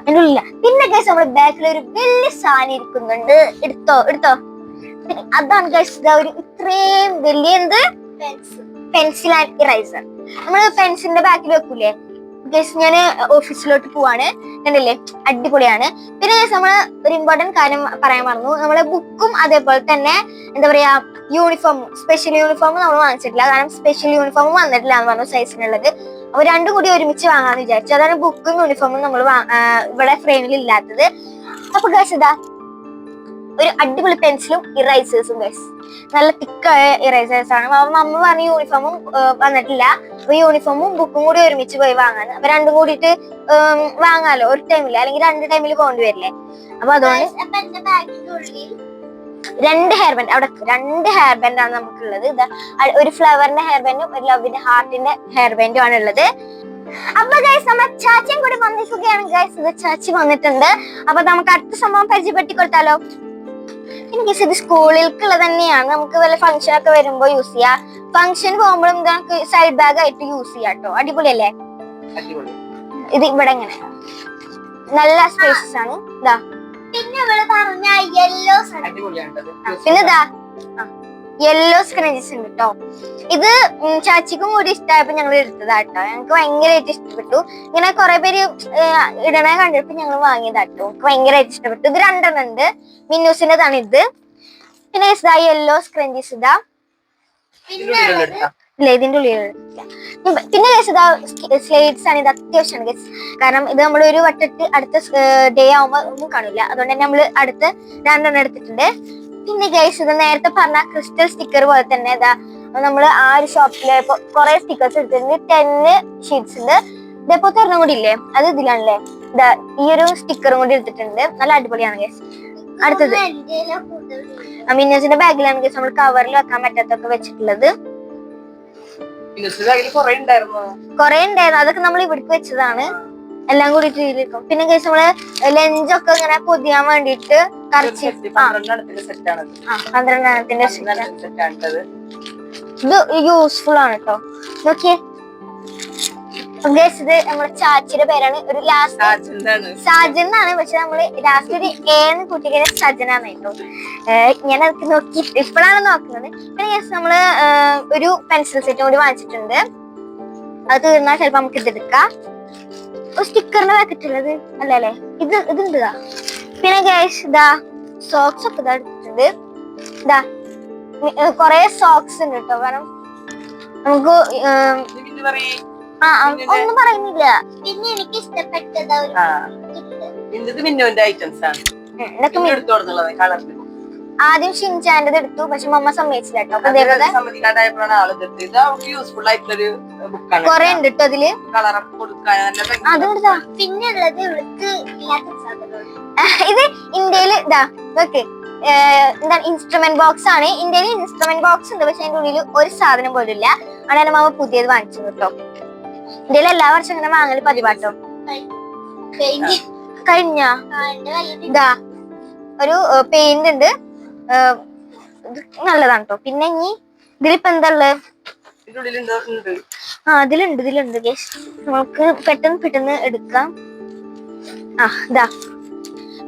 എന്റെ ഉള്ളില്ല. പിന്നെ കേസ് നമ്മുടെ ബാഗിൽ ഒരു വലിയ സാധനം ഇരിക്കുന്നുണ്ട്. എടുത്തോ. അതാണ് കേസ് ഒരു ഇത്രയും വലിയ പെൻസിൽ ആൻഡ് ഇറൈസർ. നമ്മള് പെൻസിലിന്റെ ബാക്കിൽ വെക്കൂലേ ഗൈസ്. ഞാൻ ഓഫീസിലോട്ട് പോവാണ്. കണ്ടില്ലേ, അടിപൊളിയാണ്. പിന്നെ ഗൈസ് നമ്മള് ഒരു ഇമ്പോർട്ടന്റ് കാര്യം പറയാൻ മറന്നു. നമ്മളെ ബുക്കും അതേപോലെ തന്നെ എന്താ പറയാ യൂണിഫോമും, സ്പെഷ്യൽ യൂണിഫോം നമ്മൾ വാങ്ങിച്ചിട്ടില്ല. കാരണം സ്പെഷ്യൽ യൂണിഫോം വന്നിട്ടില്ല എന്ന് പറഞ്ഞു സൈസിനുള്ളത്. അപ്പൊ രണ്ടും കൂടി ഒരുമിച്ച് വാങ്ങാന്ന് വിചാരിച്ചു. അതാണ് ബുക്കും യൂണിഫോമും നമ്മൾ ഇവിടെ ഫ്രെയിമിൽ ഇല്ലാത്തത്. അപ്പൊ ഗൈസ് ഇതാ ഒരു അടിപൊളി പെൻസിലും ഇറൈസേഴ്സും ഗൈസ്. നല്ല തിക്കായ ഇറൈസേഴ്സ് ആണ്. മമ്മ പറഞ്ഞ യൂണിഫോമും വന്നിട്ടില്ല. അപ്പൊ യൂണിഫോമും ബുക്കും കൂടി ഒരുമിച്ച് പോയി വാങ്ങാന്. അപ്പൊ രണ്ടും കൂടിയിട്ട് വാങ്ങാലോ ഒരു ടൈമില്, അല്ലെങ്കിൽ 2 ടൈമിൽ പോകേണ്ടി വരില്ലേ. അപ്പൊ അതുകൊണ്ട് 2 ഹെയർ ബാൻഡ് അവിടെ 2 ഹെയർ ബാൻഡ് ആണ് നമുക്കുള്ളത്. ഒരു ഫ്ലവറിന്റെ ഹെയർ ബാൻഡും ഒരു ലവിന്റെ ഹാർട്ടിന്റെ ഹെയർ ബാൻഡും ആണ് ഉള്ളത്. അപ്പൊ ഗൈസ് നമ്മൾ ചാച്ചിയും കൂടി വന്നിരിക്കുകയാണ് ഗൈസ്. ഇത് ചാച്ചി വന്നിട്ടുണ്ട്. അപ്പൊ നമുക്ക് അടുത്ത സംഭവം പരിചയപ്പെടുത്തി കൊടുത്താലോ. എനിക്ക് ഇത് സ്കൂളിലേക്കുള്ളത് തന്നെയാണ്. നമുക്ക് വല്ല ഫംഗ്ഷൻ ഒക്കെ വരുമ്പോ യൂസ് ചെയ്യാം. ഫംഗ്ഷൻ പോകുമ്പോഴും നമുക്ക് സൈഡ് ബാഗ് ആയിട്ട് യൂസ് ചെയ്യാം കേട്ടോ. അടിപൊളിയല്ലേ. ഇത് ഇവിടെ എങ്ങനെ നല്ല സ്പേസസ് ആണ്. ഇതാ പിന്നെ പറഞ്ഞ പിന്നെ ഇതാ യെല്ലോ സ്ക്രഞ്ചസ് ഉണ്ട് കേട്ടോ. ഇത് ചാച്ചിക്കും കൂടി ഇഷ്ടമായപ്പോ ഞങ്ങൾ എടുത്തതാട്ടോ. ഞങ്ങൾക്ക് ഭയങ്കരമായിട്ട് ഇഷ്ടപ്പെട്ടു. ഇങ്ങനെ കുറെ പേര് ഇടണേ കണ്ടിട്ട് ഞങ്ങൾ വാങ്ങിയതാട്ടോ. എനിക്ക് ഭയങ്കരമായിട്ട് ഇഷ്ടപ്പെട്ടു. ഇത് 2 ഉണ്ട്. മിന്നൂസിന്റെതാണ് ഇത്. പിന്നെ ഇതാ യെല്ലോ സ്ക്രഞ്ചസ് ഇതാ. ഇല്ല ഇതിന്റെ ഉള്ളിൽ. പിന്നെ ഇതാ സ്ലേറ്റ്സ് ആണ്. ഇത് അത്യാവശ്യമാണ് ഗസ്. കാരണം ഇത് നമ്മൾ ഒരു വട്ടത്ത് അടുത്ത ഡേ ആവുമ്പോ ഒന്നും കാണില്ല. അതുകൊണ്ട് തന്നെ നമ്മള് അടുത്ത് 2 എടുത്തിട്ടുണ്ട്. പിന്നെ ഗൈസ് ഇത് നേരത്തെ പറഞ്ഞ ക്രിസ്റ്റൽ സ്റ്റിക്കർ പോലെ തന്നെ ഇതാ നമ്മള് ആ ഒരു ഷോപ്പില് ഇപ്പൊ കുറെ സ്റ്റിക്കേഴ്സ് എടുത്തിട്ടുണ്ട്. 10 ഷീറ്റ്സ് ഉണ്ട്. ഇതേപോലത്തെ ഒരെണ്ണം കൂടി ഇല്ലേ, അത് ഇതിലാണല്ലേ. ഇതാ ഈ ഒരു സ്റ്റിക്കറും കൂടി എടുത്തിട്ടുണ്ട്. നല്ല അടിപൊളിയാണ് ഗൈസ്. അടുത്തത് മിന്നൂസിന്റെ ബാഗിലാണ് ഗൈസ് നമ്മൾ കവറിൽ വെക്കാൻ പറ്റാത്തൊക്കെ വെച്ചിട്ടുള്ളത്. കൊറേ ഉണ്ടായിരുന്നു. അതൊക്കെ നമ്മൾ ഇവിടേക്ക് വെച്ചതാണ്. എല്ലാം കൂടി ഇതിലിരിക്കും. പിന്നെ ഗൈസ് നമ്മള് ലഞ്ചൊക്കെ ഇങ്ങനെ പൊതിയാൻ വേണ്ടിട്ട് 12 എണ്ണത്തിന്റെ ഇത് യൂസ്ഫുൾ ആണ് കേട്ടോ. നോക്കിയേ ഗൈസ്, ഇത് നമ്മുടെ ചാച്ചിയുടെ പേരാണ്. ഒരു ലാസ്റ്റ് സാജൻ എന്നാണ്. പക്ഷെ നമ്മള് ലാസ്റ്റ് ഒരു ഏന്ന് കുട്ടികളെ സജനാണ് കേട്ടോ. ഞാൻ അതൊക്കെ നോക്കി ഇപ്പോഴാണ് നോക്കുന്നത്. പിന്നെ ഗൈസ് നമ്മള് ഒരു പെൻസിൽ സെറ്റും കൂടി വാങ്ങിച്ചിട്ടുണ്ട്. അത് തീർന്നാൽ ചിലപ്പോ നമുക്ക് ഇതെടുക്കാം. ഒരു സ്റ്റിക്കറിന് വെച്ചിട്ടുള്ളത് അല്ലേ. ഇതുണ്ട്. പിന്നെ ഗൈസ് ഇതാ സോക്സ് ഒക്കെ ഇതാ എടുത്തിട്ടുണ്ട്. ഇതാ കൊറേ സോക്സ് ഉണ്ട് കേട്ടോ. കാരണം നമുക്ക് ഒന്നും പറയുന്നില്ല. പിന്നെ എനിക്ക് ഇഷ്ടപ്പെട്ടത് ആദ്യം ഷിൻചാൻഡ് എടുത്തു. പക്ഷെ മമ്മ സമ്മതിച്ചില്ല കേട്ടോ. അപ്പൊ അതേപോലെ കൊറേ ഉണ്ട് കേട്ടോ അതില്. അതെടുത്താ. പിന്നെ ഉള്ളത് ഇത് ഇന്ത്യയില് ഇതാ ഓക്കെ എന്താണ് ഇൻസ്ട്രുമെന്റ് ബോക്സ് ആണ്. ഇന്ത്യയിൽ ഇൻസ്ട്രുമെന്റ് ബോക്സ് ഉണ്ട്. പക്ഷെ അതിന്റെ ഉള്ളിൽ ഒരു സാധനം പോലും ഇല്ല. അവിടെ മാമ പുതിയത് വാങ്ങിച്ചു കേട്ടോ. ഇന്ത്യയിൽ എല്ലാ വർഷം ഇങ്ങനെ വാങ്ങല് പതിവാട്ടോ. കഴിഞ്ഞ ഇതാ ഒരു പെയിന്റ് ഉണ്ട്. നല്ലതാണ് കേട്ടോ. പിന്നെ ഇനി ഇതിലിപ്പോ എന്താ ഉള്ളത്? ഇതിലുണ്ട് ഗൈസ്. നമുക്ക് പെട്ടെന്ന് എടുക്കാം. ഇതാ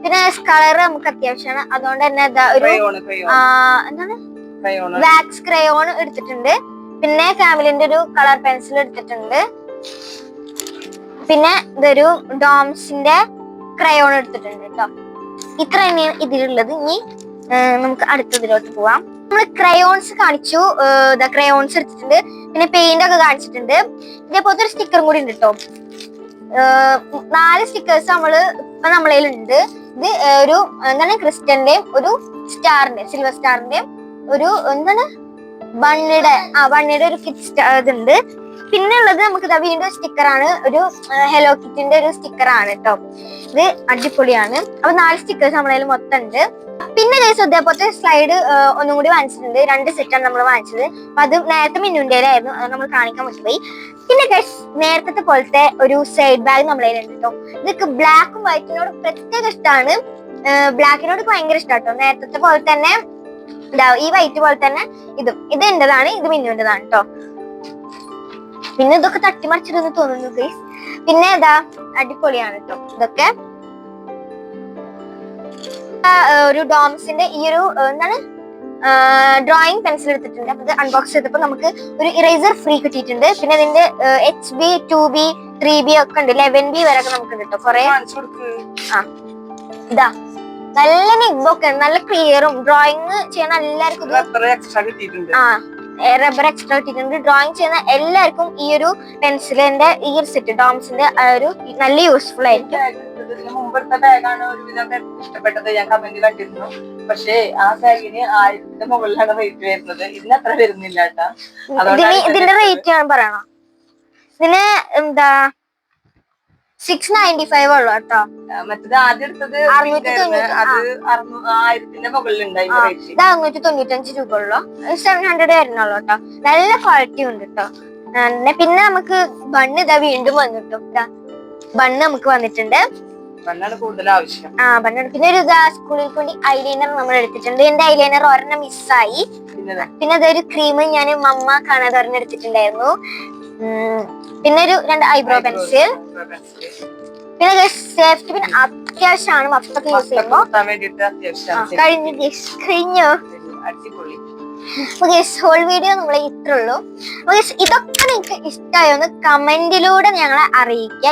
പിന്നെ കളർ നമുക്ക് അത്യാവശ്യമാണ്. അതുകൊണ്ട് തന്നെ ഇതാ ഒരു എന്താണ് വാക്സ് ക്രയോൺ എടുത്തിട്ടുണ്ട്. പിന്നെ ഫാമിലിന്റെ ഒരു കളർ പെൻസിൽ എടുത്തിട്ടുണ്ട്. പിന്നെ ഇതൊരു ഡോംസിന്റെ ക്രയോൺ എടുത്തിട്ടുണ്ട് കേട്ടോ. ഇത്ര തന്നെയാണ് ഇതിലുള്ളത്. ഇനി നമുക്ക് അടുത്തതിലോട്ട് പോവാം. നമ്മൾ ക്രയോൺസ് കാണിച്ചു, ക്രയോൺസ് എടുത്തിട്ടുണ്ട്, പിന്നെ പെയിന്റ് ഒക്കെ കാണിച്ചിട്ടുണ്ട്. ഇതേപോലത്തെ ഒരു സ്റ്റിക്കറും കൂടി ഉണ്ട് കേട്ടോ. 4 സ്റ്റിക്കേഴ്സ് ഇപ്പൊ നമ്മളെ ഉണ്ട്. ഇത് ഒരു എന്താണ് ക്രിസ്റ്റലിന്റെയും ഒരു സ്റ്റാറിന്റെ സിൽവർ സ്റ്റാറിന്റെയും ഒരു എന്താണ് ബണ്ണിയുടെ ഒരു ഇതുണ്ട്. പിന്നെ ഉള്ളത് നമുക്ക് വീണ്ടും സ്റ്റിക്കറാണ്, ഒരു ഹെലോ കിറ്റിന്റെ ഒരു സ്റ്റിക്കറാണ് കേട്ടോ. ഇത് അടിപൊളിയാണ്. അപ്പൊ 4 സ്റ്റിക്കേഴ്സ് നമ്മളതിൽ മൊത്തം ഉണ്ട്. പിന്നെ അതേപോലത്തെ സ്ലൈഡ് ഒന്നും കൂടി വാങ്ങിച്ചിട്ടുണ്ട്. 2 സെറ്റാണ് നമ്മൾ വാങ്ങിച്ചത്. അപ്പൊ അത് നേരത്തെ മിന്നുണ്ടേലായിരുന്നു, അത് നമ്മൾ കാണിക്കാൻ പറ്റുപോയി. പിന്നെ നേരത്തെ പോലത്തെ ഒരു സൈഡ് ബാഗ് നമ്മളതിലുണ്ട് കേട്ടോ. ഇതൊക്കെ ബ്ലാക്കും വൈറ്റിനോട് പ്രത്യേക ഇഷ്ടമാണ്. ബ്ലാക്കിനോട് ഭയങ്കര ഇഷ്ടമാണ് കേട്ടോ. നേരത്തെ പോലെ തന്നെ ഈ വൈറ്റ് പോലെ തന്നെ ഇത് എന്റേതാണ്, ഇത് മിന്നുണ്ടതാണ് കേട്ടോ. പിന്നെ ഇതൊക്കെ തട്ടിമറിച്ചിട്ടെന്ന് തോന്നുന്നു ഗൈസ്. പിന്നെ അടിപൊളിയാണ് കേട്ടോ ഇതൊക്കെ. ഒരു ഡോംസിന്റെ ഈ ഒരു എന്താണ് ഡ്രോയിങ് പെൻസിൽ എടുത്തിട്ടുണ്ട്. അപ്പൊ ഇത് അൺബോക്സ് ചെയ്തപ്പോ നമുക്ക് ഒരു ഇറേസർ ഫ്രീ കിട്ടിയിട്ടുണ്ട്. പിന്നെ ഇതിന്റെ HB 2B 3B ഒക്കെ ഉണ്ട്, 11B വരെ ഒക്കെ നമുക്ക് കിട്ടും. കുറെ ഇതാ നല്ല നിബൊക്കെ നല്ല ക്ലിയറും ഡ്രോയിങ് ചെയ്യുന്ന എല്ലാവർക്കും റബ്ബർ എക്സ്ട്രാ കിട്ടിയിട്ടുണ്ട്. ഡ്രോയിങ് ചെയ്യുന്ന എല്ലാവർക്കും ഈ ഒരു പെൻസിലിന്റെ ഈ ഒരു സെറ്റ് ഡോംസിന്റെ ഒരു നല്ല യൂസ്ഫുൾ ആയിരിക്കും. മുമ്പത്തെ ബാഗാണ് ഒരുവിധം ഇഷ്ടപ്പെട്ടത്, ഞാൻ കമന്റ് കണ്ടിരുന്നു. പക്ഷേ ആ ബാഗിന് 1000 മുകളിലാണ് റേറ്റ് വരുന്നത്. ഇതിന് അത്ര വരുന്നില്ല കേട്ടാ. ഇതിന്റെ റേറ്റ് ഞാൻ പറയണോ? ഇതിന് 695 ഉള്ളു കേട്ടോ. മറ്റേത് ആദ്യം എടുത്തത് 1000 മുകളിലുണ്ടായി. 695 രൂപ ഉള്ളു, 700 വരുന്നുള്ളൂ കേട്ടോ. നല്ല ക്വാളിറ്റി ഉണ്ട് കേട്ടോ. പിന്നെ നമുക്ക് ബണ്ണ് വീണ്ടും വന്നിട്ടു. ബണ്ണ് നമുക്ക് വന്നിട്ടുണ്ട്. കൂടുതൽ ആവശ്യം ബണ്ണ്. പിന്നെ ഒരു സ്കൂളിൽ കൊണ്ട് ഐലൈനർ നമ്മൾ എടുത്തിട്ടുണ്ട്. എന്റെ ഐലൈനർ ഒരെണ്ണം മിസ്സായി. പിന്നെ അതൊരു ക്രീം ഞാൻ മമ്മ കാണാതെ ഒരെണ്ണം എടുത്തിട്ടുണ്ടായിരുന്നു. പിന്നെ ഒരു 2 ഐബ്രോ പെൻസിൽ. പിന്നെ സേഫ്റ്റി പിന്നെ അത്യാവശ്യമാണ് മഫ്തൊക്കെ യൂസ് ചെയ്യുമ്പോ. കഴിഞ്ഞോ ഹോൾ വീഡിയോ നമ്മളെ ഇത്രേ ഉള്ളൂ. ഇതൊക്കെ നിങ്ങൾക്ക് ഇഷ്ടമായോന്ന് കമന്റിലൂടെ ഞങ്ങളെ അറിയിക്കുക.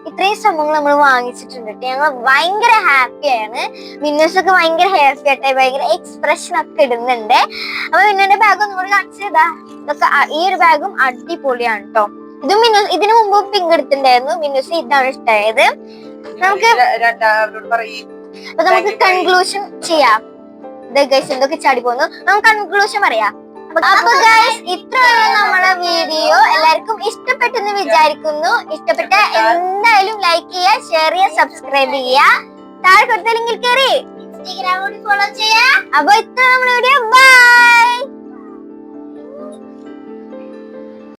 ഇത്രയും സംഭവങ്ങൾ നമ്മൾ വാങ്ങിച്ചിട്ടുണ്ട്. ഞങ്ങൾ ഭയങ്കര ഹാപ്പിയാണ്. മിന്നൂസ് ഒക്കെ ഭയങ്കര ഹാപ്പി ആട്ടെ, ഭയങ്കര എക്സ്പ്രഷൻ ഒക്കെ ഇടുന്നുണ്ട്. അപ്പൊ മിന്നുന്റെ ബാഗ് ഒന്നും കൂടി കാണിച്ചതാ. ഇതൊക്കെ ഈ ഒരു ബാഗും അടിപൊളിയാണ് കേട്ടോ. ഇതിനു മുമ്പ് പിങ്ക് എടുത്തിട്ടുണ്ടായിരുന്നു. മിന്നൂസ് ഇതാണ് ഇഷ്ടമായത്. നമുക്ക് കൺക്ലൂഷൻ ചെയ്യാം. എന്തൊക്കെ ചാടി പോകുന്നു, നമുക്ക് കൺക്ലൂഷൻ പറയാം. അപ്പൊ ഗൈസ് ഇത്രയാണ് നമ്മളെ വീഡിയോ. എല്ലാവർക്കും ഇഷ്ടപ്പെട്ടെന്ന് വിചാരിക്കുന്നു. ഇഷ്ടപ്പെട്ട എന്തായാലും ലൈക്ക് ചെയ്യുക, ഷെയർ ചെയ്യുക, സബ്സ്ക്രൈബ് ചെയ്യുക. താഴെ കൊടുത്ത ലിങ്കിൽ കയറി ഇൻസ്റ്റാഗ്രാം ഫോളോ ചെയ്യുക. അപ്പൊ ഇത്ര നമ്മുടെ വീഡിയോ. ബൈ.